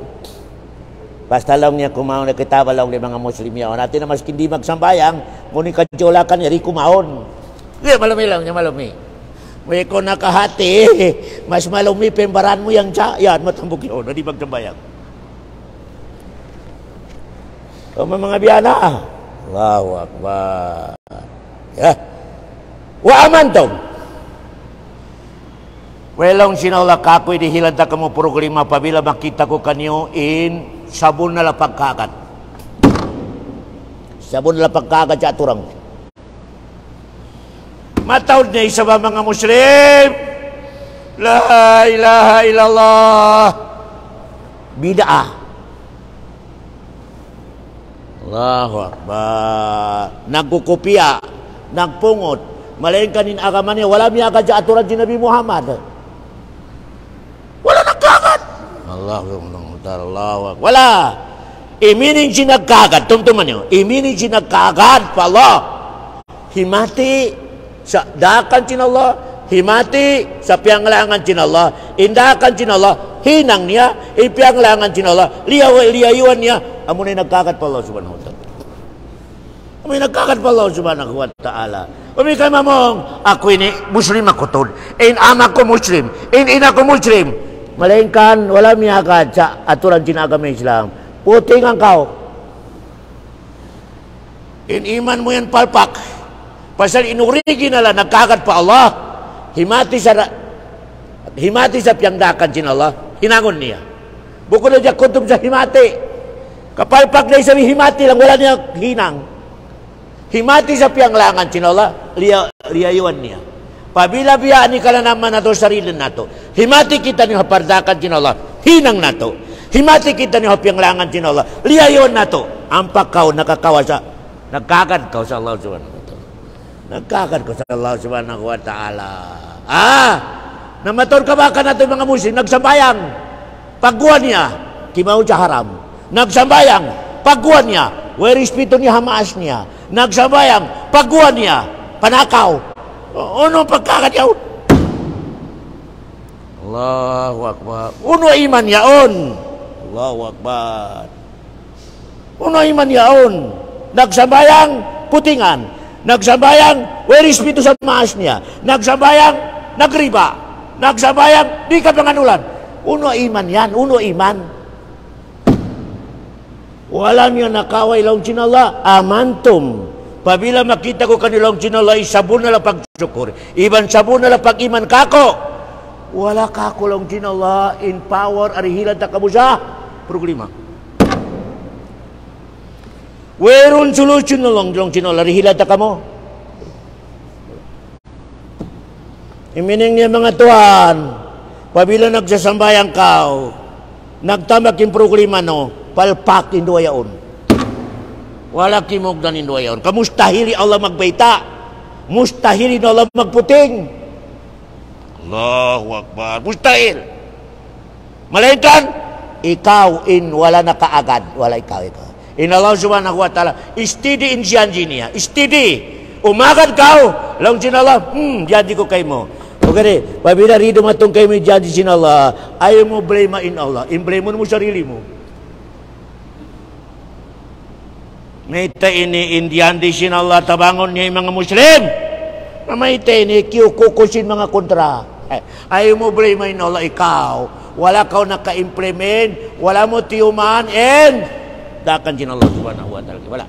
Basta lang niya kumaon na kitaba lang ni mga Muslim yun. Natin na mas hindi magsambayang, ngunit kadyolakan, yari kumaon. Malumi lang niya, malumi. May ko nakahati, mas malumi, pembaran mo yung siya, yan, matambok yun, hindi magsambayang. So, mga biyana, Allahu Akbar. Wa amantong. Welong sinawla kakoy di hilanta kamo programa pabila makita ko kanyo in sabon na lapag kagat. Sabon na lapag kagat sa aturang. Matawad na isa ba mga Muslim? La ilaha illallah. Bid'ah. Allahu Akbar. Nagkukopya, nagpungot. Malain kanin agama niya, wala miya agad sa aturan si Nabi Muhammad. Wala nagkagat. Allah. Wala. Iminin si nagkagat. Tumtuman niyo. Iminin si nagkagat pa Allah. Himati sa dakan sin Allah. himati sa pianglangan cin Allah, indakan cin Allah, hinang niya, ipianglangan cin Allah, liyayuan niya, amunay nagkakat pa Allah subhanahu wa ta'ala. Amunay nagkakat pa Allah subhanahu wa ta'ala. Umi kay mamong, ako ini muslim ako tol, in ama ko muslim, in ina ko muslim. Malingkan, wala miyakad sa aturan cin agama Islam. Puting ang kao. In iman mo yan palpak. Pasal inurigi na lang, nagkakat pa Allah. Himati sa piyangdakan cin Allah, hinangon niya. Bukod na dyan kutob sa himati. Kapalpak na isabi himati lang, wala niya hinang. Himati sa piyanglangan cin Allah, liyayuan niya. Pabila biyaan ni kala naman nato sarili nato. Himati kita ni hapardakan cin Allah, hinang nato. Himati kita ni hapianglangan cin Allah, liyayuan nato. Ampak kau nakakawa sa, nagkakat kau sa Allah subhanahu wa ta'ala. Nagkakat ko sa Allah subhanahu wa ta'ala. Namaton ka baka nato mga muslim, nagsambayang. Pagguan niya, kimaw siya haram. Nagsambayang, pagguan niya, werispeto niya hamaas niya. Nagsambayang, pagguan niya, panakaw. Uno pagkakat yaw. Allahu Akbar. Uno iman yaon. Allahu Akbar. Uno iman yaon. Nagsambayang, putingan. Nagsambayang, werispeto sa maas niya. Nagsambayang, nagriba. Nagsambayang, di ka panganulan. Uno iman yan, uno iman. Wala niyo nakaway lang sinala, amantum. Pabila makita ko kanilang sinala, sabon na lang pagsyukur. Iban sabon na lang pag-iman kako. Wala kako lang sinala, in power, arihilan ta kabusa. Problema. Weron solution na lang sinala, arihilan ta kamo. Imining niya mga tuhan, pabila nagsasambayang kao, nagtamak yung problema no, palpak indo ayaon. Wala kimogdan indo ayaon. Kamustahili Allah magbaita. Mustahili na Allah magputing. Allahu Akbar. Mustahil. Malaikan, ikaw in wala na kaagad. Wala ikaw. In Allah subhanahu wa ta'ala, istidi in siyanji niya. Istidi. Umagad kau. Lang sin Allah, jadi ko kay mo. Okay, pabila rito matong kay mo jadi sin Allah, ayaw mo blame in Allah. In blame mo sarili mo. Mayta ini Indian di sin Allah tabangon niya yung mga Muslim. Mayta ini kiukukusin mga kontra. Ayaw mo blame in Allah ikaw. Wala kau naka-implement, wala mo tiyuman, and dakan sin Allah subhanahu wa ta'ala. Wala.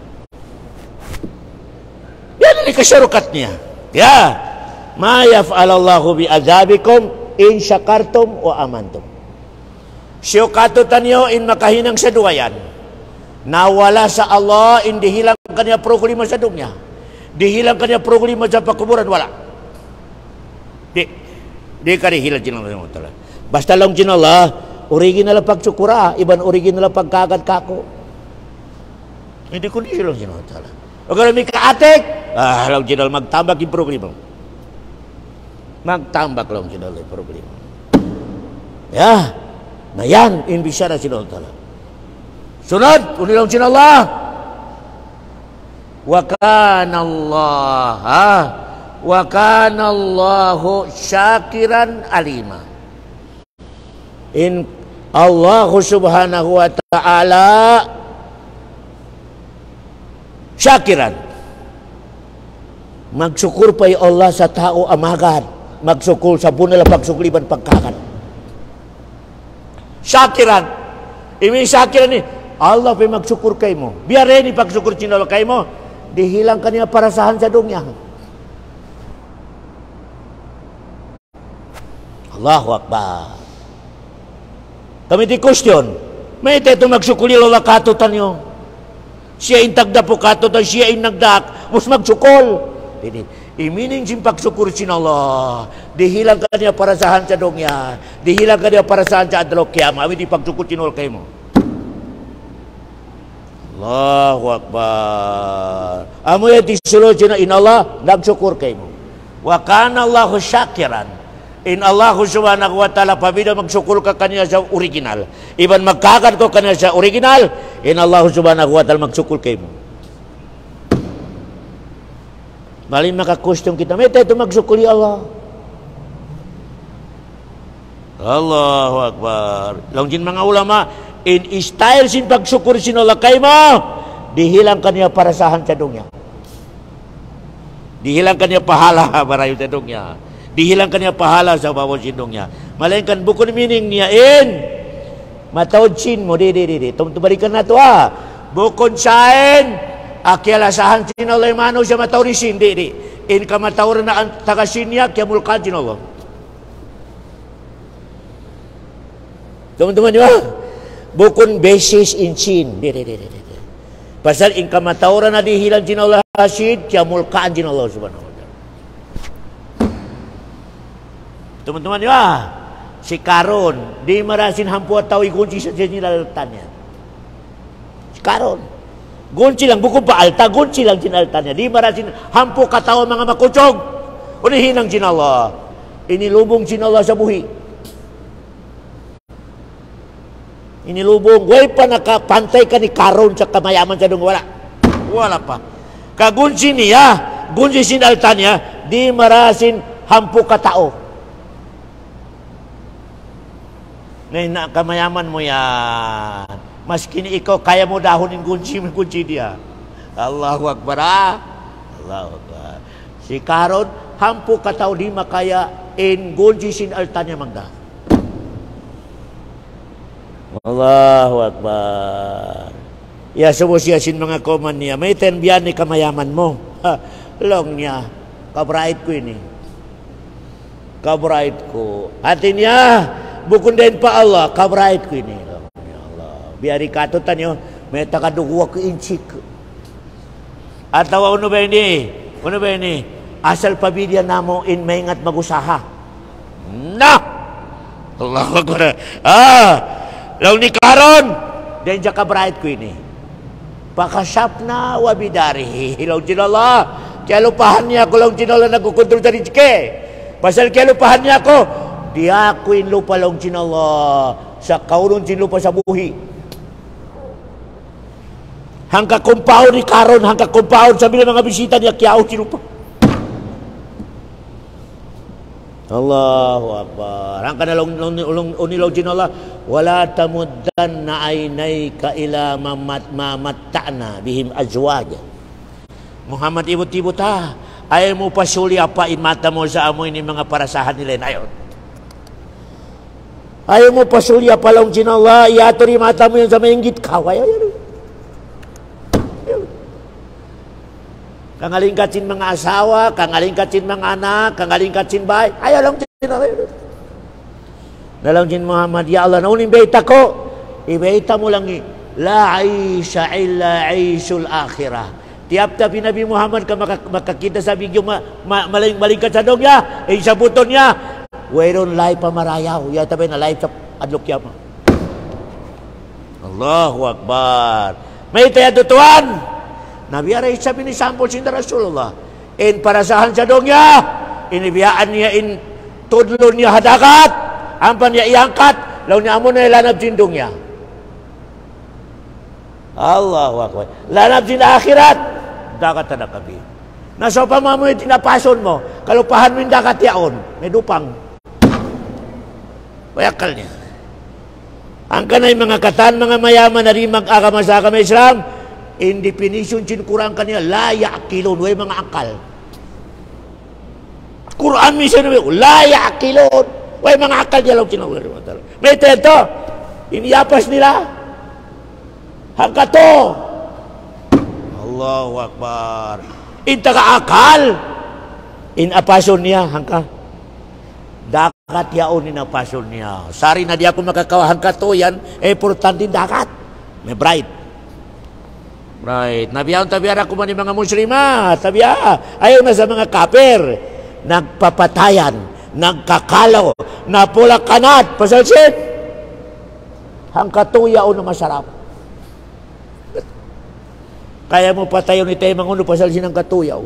Yan ang ikasarukat niya. Ya. Ma yaf'alallahu bi azabikum in syakartum wa amantum. Syukatu tanyo in makahinang sa duwayan. Nawala sa Allah in dihilang kanya problema sa dunya. Dihilang kanya problema sa pakuburan, wala. Di ka dihilang jinala sa Allah. Basta lang jinala, original pagsyukura, iban original pagkagad kako. Hindi ko di lang jinala sa Allah. O kaya may kaatik, lang jinala magtambak yung problema. Magtambak lang jinala yung problema. Ya, na yan, inbisara jinala sa Allah. Sunod, unilang sin Allah. Wa kana Allahu syakiran alima. In Allah subhanahu wa ta'ala syakiran. Magsyukur pa Allah sa tao amagad. Magsyukur sa bunal pagsukliban pagkakan. Syakiran. Ini syakiran ni Allah pa magsyukur kay mo. Biar ini pagsyukur sinalo kay mo, dihilang kaniya parasahan sa dunya. Allahu Akbar. Kami di question. May ito magsyukuli lola katutan nyo. Siya intagda po katutan, siya inagdak. Mus magsyukol. Imining sin pagsyukur sin Allah. Dihilang kaniya parasahan sa dunya. Dihilang kaniya parasahan sa adlaw kiyama. Kami di pagsyukur sinalo kay mo. Allahu Akbar. Amo ya disulod na in Allah, nagsyukur kay mo. Wa kana Allahu syakiran. In Allah subhanahu wa ta'ala, pabida magsyukur ka kanya sa original. Iban magkakad ko kanya sa original, in Allah subhanahu wa ta'ala magsyukur kay mo. Malin makakustom kita, may tayo magsyukuri Allah. Allahu Akbar. Longjin mga ulama, in style sin pagsyukur sinullah kay mo, dihilangkan niya parasahan cadungnya. Dihilangkan niya pahala barayo cadungnya. Dihilangkan niya pahala sa bawah sindungnya. Melainkan bukan meaning niya in matawad sin mo di. Tumtubalikan na to Bukon sain akialasahan sinullah mano siya matawad sin di. In kamatawar na ang tagasin niya kaya mulkan sinullah. Teman-teman ya, bukan basis in sin. Pasal in kamatawar na dihilang sinullah hasid kaya mulkan sinullah subhanahu wa ta'ala. Teman-teman ya, si Karun di marasin hampu atau ikunci saja nilaltannya. Si Karun gunci lang, bukan pa alta, gunci lang sinaltannya. Di marasin hampu katawa mga makucog. Unihinang sinallah. Inilubong sinallah sa buhi. Inilubong. Way pa nakapantay ka ni Karun sa kamayaman sa dung wala. Wala pa. Kagunci niya, gunci sinaltannya, di marasin hampu katao. Na kamayaman mo yan. Maski ikaw kaya mo dahonin kunci dia. Allahu Akbar. Allahu Akbar. Si Karun hampu katao di makaya in kunci sin altanya magda. Allahu Akbar. Ya subos yasin mga koman niya. May tenbiyan ni kamayaman mo. Long niya. Kabrait ko ini. Kabrait ko. Atin niya. Bukun din pa Allah. Kabrait ko ini. Biari katutan yo, may takaduguwa ko inchik. Atawa ano ba ini? Ano ba ini? Asal pabidya namo in maingat magusaha. Na! Allahu Akbar. Law ni Karun, den jaka bright ko ini. Pakasap na wabidari. Law jinallah, kaya lupahan niya ako law jinallah nagkukontrol sa rizke. Pasal kaya lupahan niya ako, di ako in lupa law jinallah. Sa kaunon sin lupa sa buhi. Hangka kumpaon ni Karun, hangka kumpaon sabi ng mga bisita niya, kiyaw sinupa. Allahu Akbar. Hangka na unilaw jinallah, wala tamuddan na aynayka ila mamatta'na bihim azwaja. Muhammad ibut-ibut ayaw mo pasuli apain mata mo sa amoy ni mga parasahan nila. Ayaw mo pasuli apalong jinallah, iaturi mata mo yan sa maingit ka. Ayaw. Kangalingkatin mga asawa, kangalingkatin mga anak, kangalingkatin bahay. Ayaw lang sinalayo. Nalangin Muhammad, ya Allah, naunin beita ko. Ibeita mo lang la aisha illa aisul akhirah. Tiap tapi Nabi Muhammad ka makakita sa video malingkat sa dong ya, sa buton niya. Wayron live pamarayaw. Ya tabi na live sa adlok yama. Allahu Akbar. May tayo tutuan. Nabi aray sabi ni sampol sinda Rasulullah. In parasahan sa dong niya. Inibiyaan niya in tudlo niya hadakat. Ampan niya iangkat. Law niya amon na ilanab sindong niya. Allahu Akbar. Lanab sin akhirat. Dakat na nakabi. Nasa pamamoy tinapason mo. Kalupahan mo yung dakat yaon. May dupang. Bayakal niya. Ang kanay mga katan, mga mayaman na rin mag-akamasaka may Islam. In definition, kurang kanila, la ya'kilun. Way mga akal. Quran minsan nabi, la ya'kilun. Way mga akal niya lang sinawari. May teto. Iniyapas nila. Hangka to. Allahu Akbar. In taga-akal. In apason niya. Hangka. Dakat yaon in apason niya. Sari na di ako makakawa. Hangka to yan. Importante dakat. May bright. Right. Nabiyaon tabiyara ko man yung mga muslima. Tabiya. Ayaw na sa mga kaper. Nagpapatayan. Nagkakalaw. Napulakanat. Pasalsin. Hangka to yaon na masarap. Kaya mo patayon ni tayo manguno pasalsin ng katuyaw.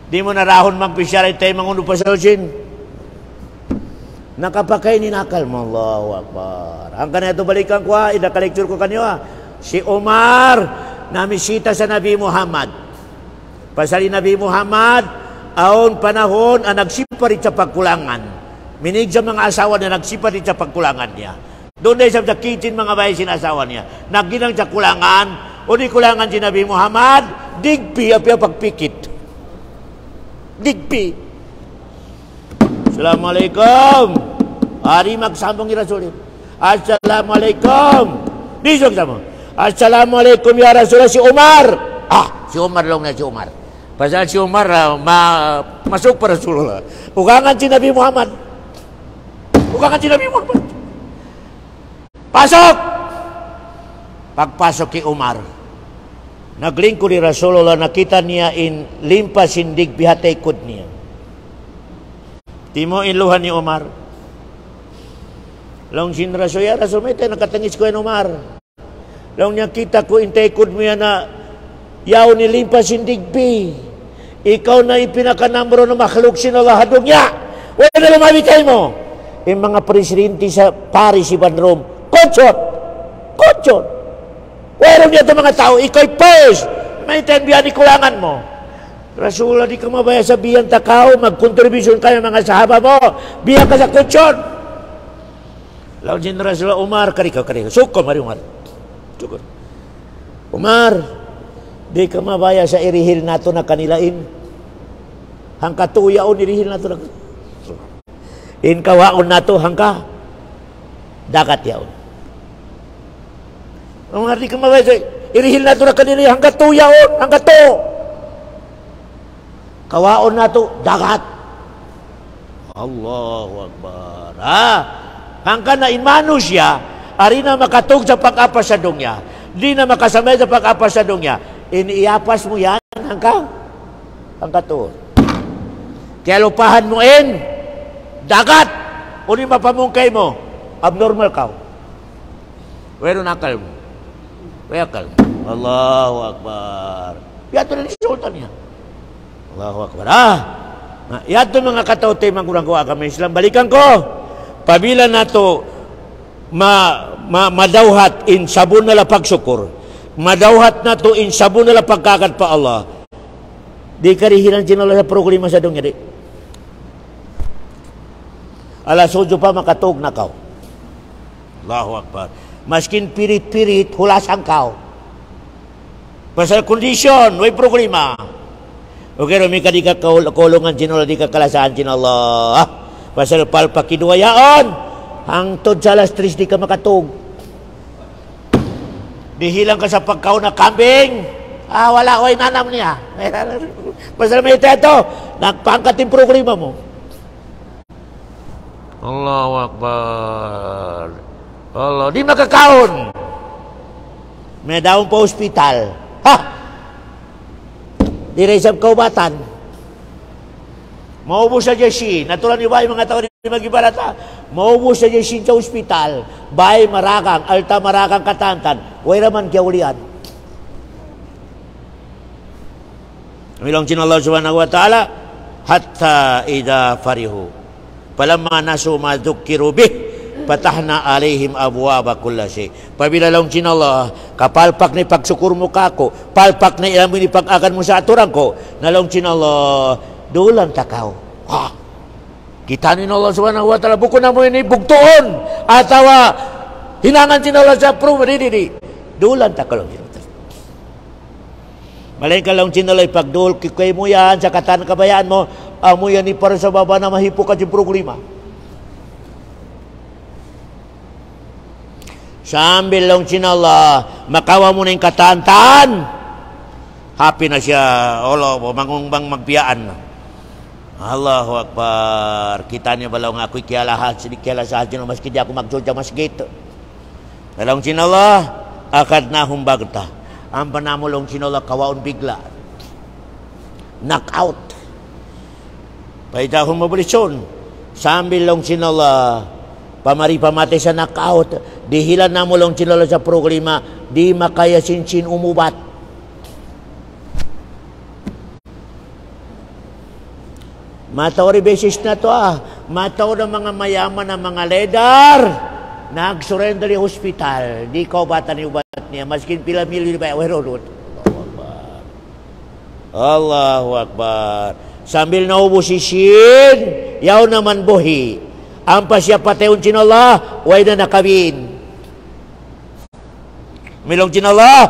Di mo narahon magpisyara ni tayo manguno pasalsin. Nakapakay ni nakal mo. Allahu Akbar. Ang kanito balikan ko idakalecture ko kanyo si Umar namisita sa Nabi Muhammad. Pasali Nabi Muhammad aon panahon ang nagsipa nagsipa rin sa pagkulangan. Minig sa mga asawa niya, nagsipa rin sa pagkulangan niya. Doon dahil sa kitchen mga bahay sinasawa niya. Nagginang sa kulangan, o di kulangan si Nabi Muhammad, digpi apya pagpikit. Digpi. Assalamualaikum. Hari magsambong ni Rasulullah. Assalamualaikum. Disok sama. Assalamualaikum ya Rasulullah, si Umar. Si Umar lang na si Umar. Pasal si Umar masuk pa Rasulullah. Ugangan si Nabi Muhammad. Ugangan si Nabi Muhammad. Pasok! Pagpasok kay Umar, naglingkod ni Rasulullah, nakita niya in limpas sindig bihatay kud niya. Timo iluhan ni Umar. Long sin Rasulullah, Rasulullah, nakatangis ko ni Umar. Long niya kita ko intay kud mo yan na yaw ni limpas sindig bi. Ikaw na ipinakanambro na makhluk sin Allah hadong niya. Wala na lumabitay mo. Yung mga presidente sa Paris, Iban Rome, Kutsot! Kutsot! Wala niya ito mga tao, ikaw first! May tenbihan ni kulangan mo. Rasulullah, di ka mabaya sa biyan takaw, mag-contribution kayo mga sahaba mo, biyan ka sa kutsot! Laon sin Rasulullah, Umar, karikaw. Sukon, Mari Umar. Sukon. Umar, di ka mabaya sa irihil nato na kanilain. Hangka tuyaon, irihil nato na kanilain. Inkawaon nato, hangka dagat yaon. Ang arti ka mabasa, irihil na ito na kanila hanggat to yaon, hanggat to. Kawaon na ito, dagat. Allahu Akbar. Hanggang na inmano siya, ari na makatog sa pag-apasadong niya, di na makasamay sa pag-apasadong niya, iniiapas mo yan hanggang to. Kaya lupahan mo dagat. Uni mapamungkay mo, abnormal ka. Pero nakal mo. Wekal. Allahu Akbar. Yato na ni sultan niya. Allahu Akbar. Yato mga katawte mangurang ko kami Islam. Balikan ko. Pabila na to madawhat in sabon na pagsyukur. Madawhat na to in sabon na pagkakat pa Allah. Di karihilan sinala sa programa sa dong yari. Alas 8 pa makatog na kao. Allahu Akbar. Maskin pirit-pirit, hulasan kau. Pasal kondisyon, way problema. Okay, may kadika kulungan sinula, di ka kalasaan sin Allah. Pasal palpakidwa yaon, hangtod sa alas 3 di ka makatog. Dihilang ka sa pagkaw na kambing. Wala, way nanam niya. Pasal may ito, nagpangkat yung problema mo. Allahu Akbar. Allah, di makakaon. May daon pa ospital. Di resab kaubatan. Maubos sa Jessin. Natulan ni Bay, mga tao di mag-ibarata. Maubos sa Jessin sa ospital. Bay marakang, alta marakang katantan. Way raman kaya ulian. Milong sin Allah subhanahu wa ta'ala. Hatta ida farihu. Palamma nasu ma dhukiru bih. Patahna alaihim abwaba kullasi. Pabila lang sin Allah, kapalpak na ipagsukur mo kako, palpak na ilang mo ipag-akan mo sa aturan ko, nalong sin Allah, dulang takaw. Kita ni Allah subhanahu wa ta'ala, buko na mo ini bugtuon, atawa, hinangan sin Allah sa pruma, di. Dulang takaw lang. Malay ka lang sin Allah, ipagdul, kikay mo yan, sa katan kabayaan mo, amo yan para sa baba na mahipo ka yung problema. Sambil lang sin Allah, makawa mo na yung katantan. Happy na siya. Allah, mangungbang magpiyaan na. Allahu Akbar. Kita niya balaw nga ako'y kialahan, sinikiyalasahan siya, maski di ako magsudya masgit. Dalang sin Allah, akad na humbagta. Ang panamulong sin Allah, kawaon bigla. Knockout. Paitahon mobilisyon. Sambil lang sin Allah, pamari-pamati sa knockout, dihilan na mo lang sinala sa programa, di makaya sinsin umubat. Mataw beses na to mataw ng mga mayaman na mga leader, nag-surrender yung hospital, di ka ubatan yung ubat niya, maskin pila milyon ba, Allahu Akbar. Allahu Akbar. Sambil naubos si Shin, yaw naman buhi. Ampa siya pateon cinallah, way na nakawin. Milong cinallah,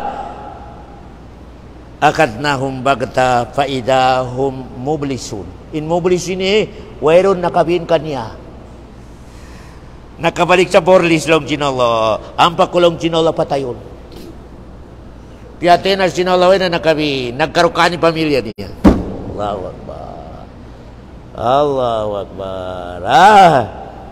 akadnahum bagta faidahum mublisun. In mublis ini, wayron nakawin kanya. Nakabalik sa borlis long cinallah, ampa kulong cinallah patayon. Tiyatenas cinallah way na nakawin, nagkarukani pamilya niya. Allahu Akbar. Allahu Akbar.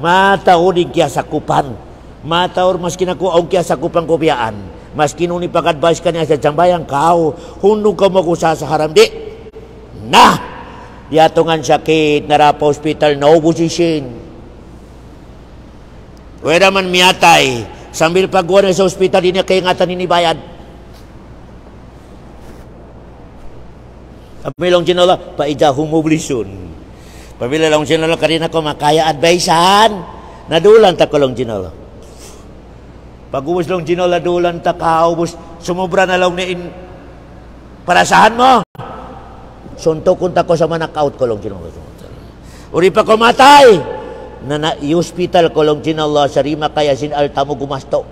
Mataurin kya sakupan. Mataur maskin ako ang kya sakupan ko biyaan. Maskin uni pag-advise ka niya sa jambayang kau. Hundong ka mo ko sa haram di. Nah! Yatungan sakit, narapa hospital, naubusisin. Wala man miyatay. Sambil pagwa na sa hospital, di niya kaingatan inibayad. Pamilong sinala, paidahum mublisun. Pamilong sinala, karina ko makaya advisean. Nadulan ta kolong sinala. Pag-ubos lang sinala, dulan ta kaubos. Sumubra na lang ni parasahan mo. Suntok ta ko sa manakaut kolong sinala. Uri pa ko matay. Na hospital kolong sinala, sarima kaya sin altamo gumasto.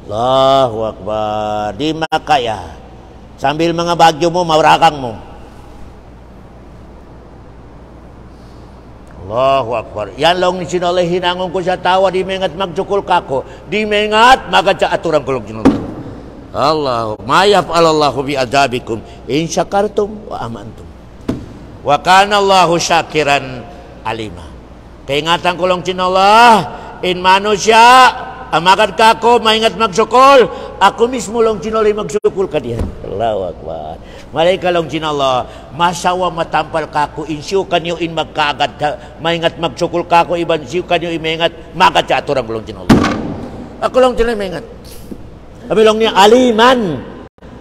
Allahu Akbar. Di makaya. Sambil mga bagyo mo, maurakang mo. Allahu Akbar. Yan lang ni sinalay hinangon ko sa tawa. Di mengat magsukul kako. Di mengat magadsa aturang kulong sinalay. Allahu. Mayaf alallahu bi azabikum. In syakartum wa amantum. Wa kana Allahu syakiran alima. Kaingatan kulong sinalay. In manusia. Amakan ka ako, maingat magsukol. Ako mismo lang sinalay magsukol ka diyan. Allahu Akbar. Malay ka lang sinala, masawa matampal ka ako, insiyo kanyo in magkaagad. Maingat magsukol ka ako, iban siyo kanyo in maingat, magat sa aturang lang sinala. Ako lang sinalay maingat. Kami lang niya, aliman.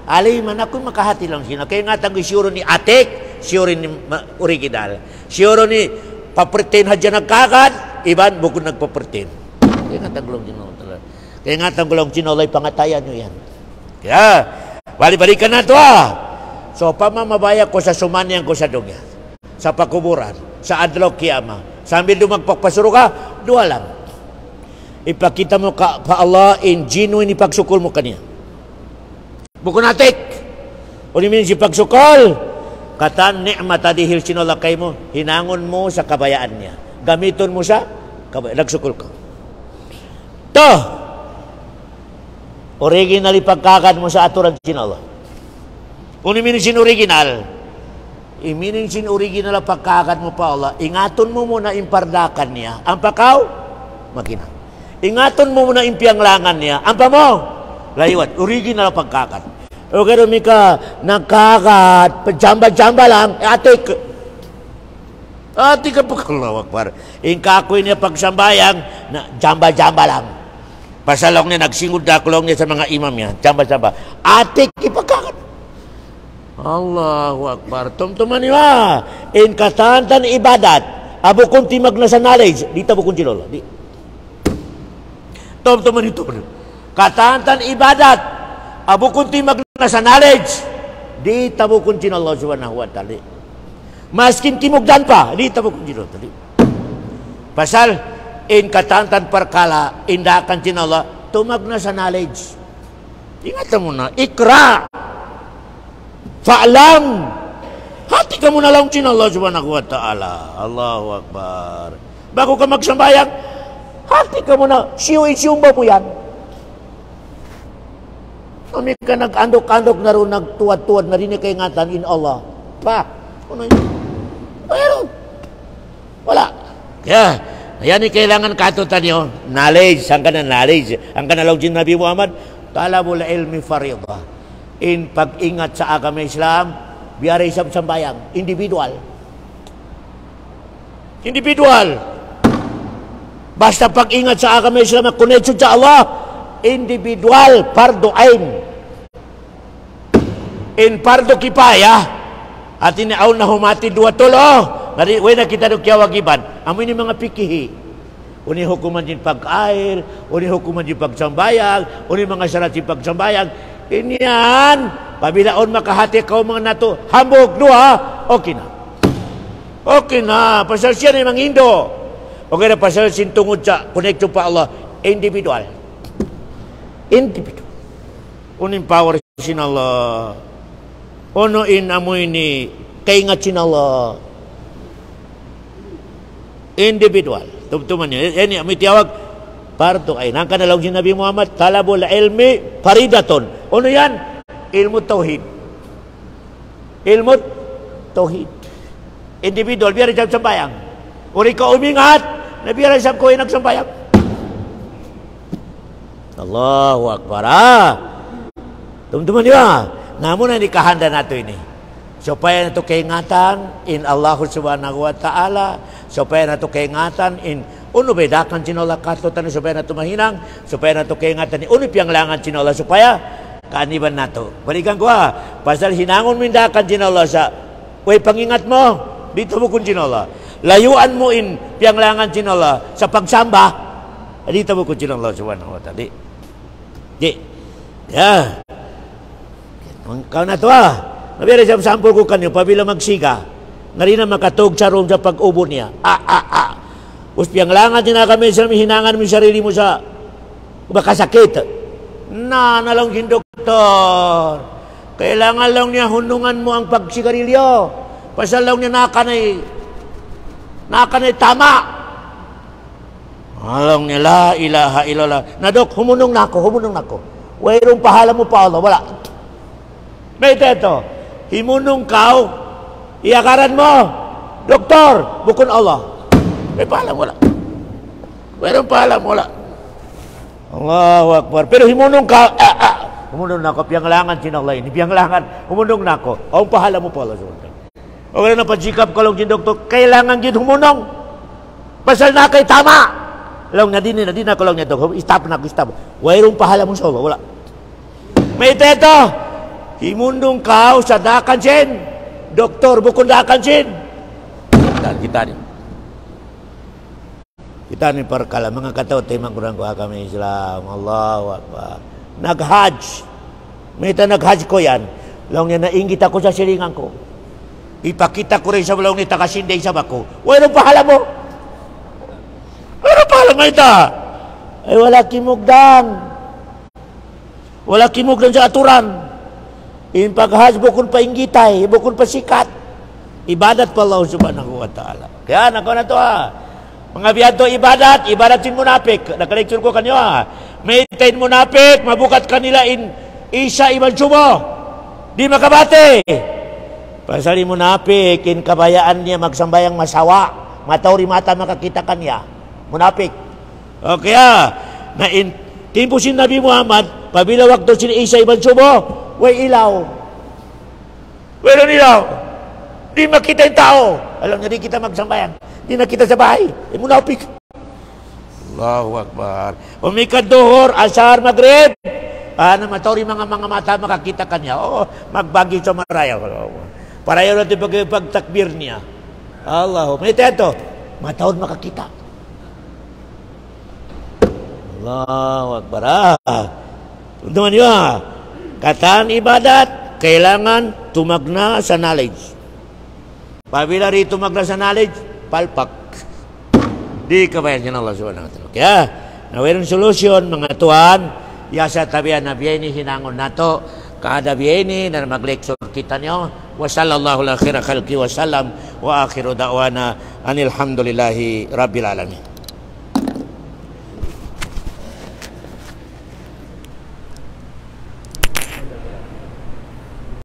Aliman, ako makahati lang sinala. Kaya nga tango siyuro ni atik, siyuro ni original. Siyuro ni papertin hadya nagkagad, iban bukod nagpapertin. Kaya nga tanggulong sinala. Kaya nga tanggulong sinala, pangatayan nyo yan. Kaya, balik-balikan na ito So, pamamabaya ko sa sumanyang ko sa dunya. Sa pakuburan, sa adlaw kiyama. Sambil dumagpagpasuro ka, dua lang. Ipakita mo ka pa Allah in genuine ipagsukol mo kaniya. Bukod natik. Unimin si pagsukol. Katan ni'mat adihil sinala kay mo. Hinangon mo sa kabayaan niya. Gamiton mo sa kabayaan. Nagsukol ka. To, original ipagkakad mo sa aturan sinala. Kung iminin sin original, iminin sin original pagkakad mo pa Allah, ingaton mo muna impardakan niya. Ang pakaw, makina. Ingaton mo muna impianglangan niya. Ang pa mo, layuan, original pagkakad. O kaya ka nagkakad, pajamba-jamba lang, atik. Atik ka pa kalawak par. Ingkakoy niya pagsambayang, na jamba-jamba lang. Pasalong niya, nagsingod na kulong niya sa mga imam niya. Jamba-jamba. Atik, ipagkakad. Allahu Akbar. Tumtuman niya. In katantan ibadat. Abo kunti magnasa knowledge. Di tabo kunti lola. Di. Tumtuman ito. Katantan ibadat. Abo kunti magnasa knowledge. Di tabo kunti Allah subhanahu wa ta'ala. Maskin timugdan pa. Di tabo kunti lola. Pasal in katantan perkala indakan cinala tumag na sa knowledge. Ingatan mo na, ikra fa'lam, hati ka mo na lang cinala subhanahu wa ta'ala. Allahu Akbar. Bago ka magsambayang, hati ka mo na, siyo-isyong ba po yan? Kami ka nag-andok-andok na rin, nagtuwad-tuwad na rin kay ingatan in Allah. Pa, ano yun? Mayroon. Wala. Kaya, ayan ni kailangan katutan nyo. Knowledge. Ang ka na knowledge. Ang ka na lang din Nabi Muhammad. Talabul ilmi faridah. In pag-ingat sa agama Islam, biyari sa sambayang. Individual. Individual. Basta pag-ingat sa agama Islam, connection sa Allah, individual. Fardu ain. In fardu kipaya, at inaaw na humati dua tulo. Way na kita nung kiyawagiban. Amoy ni mga pikihi. Uni hukuman din pag-air, uni hukuman din pagsambayang, uni mga syarat din pagsambayang. Inyan, pabilaon makahati ka mga nato, hambog, dua, okay na. Okay na, pasal siya na yung Indo. Okay na, pasal sintungod sa connection pa Allah. Individual. Unin power sin Allah. Ono in amoy ni kaingat sin Allah. Individual. Tumtuman niya. Yan may tiyawag. Parto ay nang kanalaw si Nabi Muhammad. Talabul ilmi faridaton. Ano yan? Ilmu tauhid. Ilmu tauhid. Individual. Biar jam sambayang. Uri ka umingat. Na biar jam ko nagsambayang. Allahu Akbar. Tumtuman niya. Namun ang ikahanda nato ini. Supaya nato kaingatan in Allah subhanahu wa ta'ala. Supaya nato kaingatan in uno bedakan sinola katotan supaya nato mahinang. Supaya nato kaingatan in uno pianglangan sinola supaya kaaniban nato. Balikan ko pasal hinangon mindakan sinola sa way pangingat mo. Dito mo kun sinola. Layuan mo in pianglangan sinola sa pagsamba. Dito mo kun sinola subhanahu wa ta'ala. Di. Ya. Kau na to Nabira siya sampol ko kanyo, pabila magsiga, nga rin na makatog sa room sa pag-ubo niya. Uspiyang langan din na kami sa hinangan mo sarili mo sa makasakit. Nalang din doktor. Kailangan lang niya hunungan mo ang pagsigarilyo. Pasal lang niya nakanay tama. Alang niya, la ilaha illallah. Na dok, humunong na ako. Wairong pahala mo pa Allah, wala. May teto. Himunong kau, iakaran mo, doktor, bukun Allah. May pahalam, wala. Mayroong pahalam, wala. Allahu Akbar. Pero himunong kau, humunong na ako, piyanglangan sinalay, piyanglangan, humunong na ako. Ang pahalam mo pa Allah. Okay na pagsikap ko lang din, doktor, kailangan din humunong. Pasal na kay tama. Lang na din ako lang niya, doktor. Stop. Mayroong pahalam mo sa Allah, wala. May teto. Himundong kau sa dakan sin. Doktor, bukon dakan sin. Kita ni perkala. Mga katao, timang kurang ko kami Islam. Allahu Akbar. Nag-hajj. May nag-hajj ko yan. Lang yan nainggit ako sa silingan ko. Ipakita ko rin sa balong ni takasinday sa bako. Walang pahala mo. Walang pahala nga ita. Ay wala kimugdan. Wala kimugdan sa aturan. In paghaj bukun pa inggitay, bukun pa sikat. Ibadat pa Allah subhanahu wa ta'ala. Kaya nako na to Mga biyado ibadat sin munapik. Nakalektur ko kanyo May tain munapik, mabukat kanila in isa iban sumo. Di makabate. Pasali munapik, in kabayaan niya magsambayang masawa. Matawri mata makakita kanya. Munapik. Okay na in timpusin Nabi Muhammad, pabila waktu sin isa iban sumo. Way ilaw. Walang ilaw. Di makita yung tao. Alam niya, di kita magsambayan. Di na kita sa bahay. Munapik. Allahu Akbar. Umikad duhur, asar, maghrib. Na matori mga mata makakita kanya. Magbagi sa maraya. Parayaw natin pagtakbir niya. Allahu. May teto. Matawad makakita. Allahu Akbar. Tuntungan niyo kataan ibadat, kailangan tumagna sa knowledge. Pabila rin tumagna sa knowledge, palpak. Di kabayan siya ng Allah subhanahu wa ta'ala. Kaya, nawirong solusyon, mga tuhan, yasa tabihan na biyeni, hinangon nato, kada biyeni, na mag-lecture kita nyo, wa sallallahu la khira khalqi wa sallam, wa akhiru da'wana, anilhamdulillahi rabbil alamin.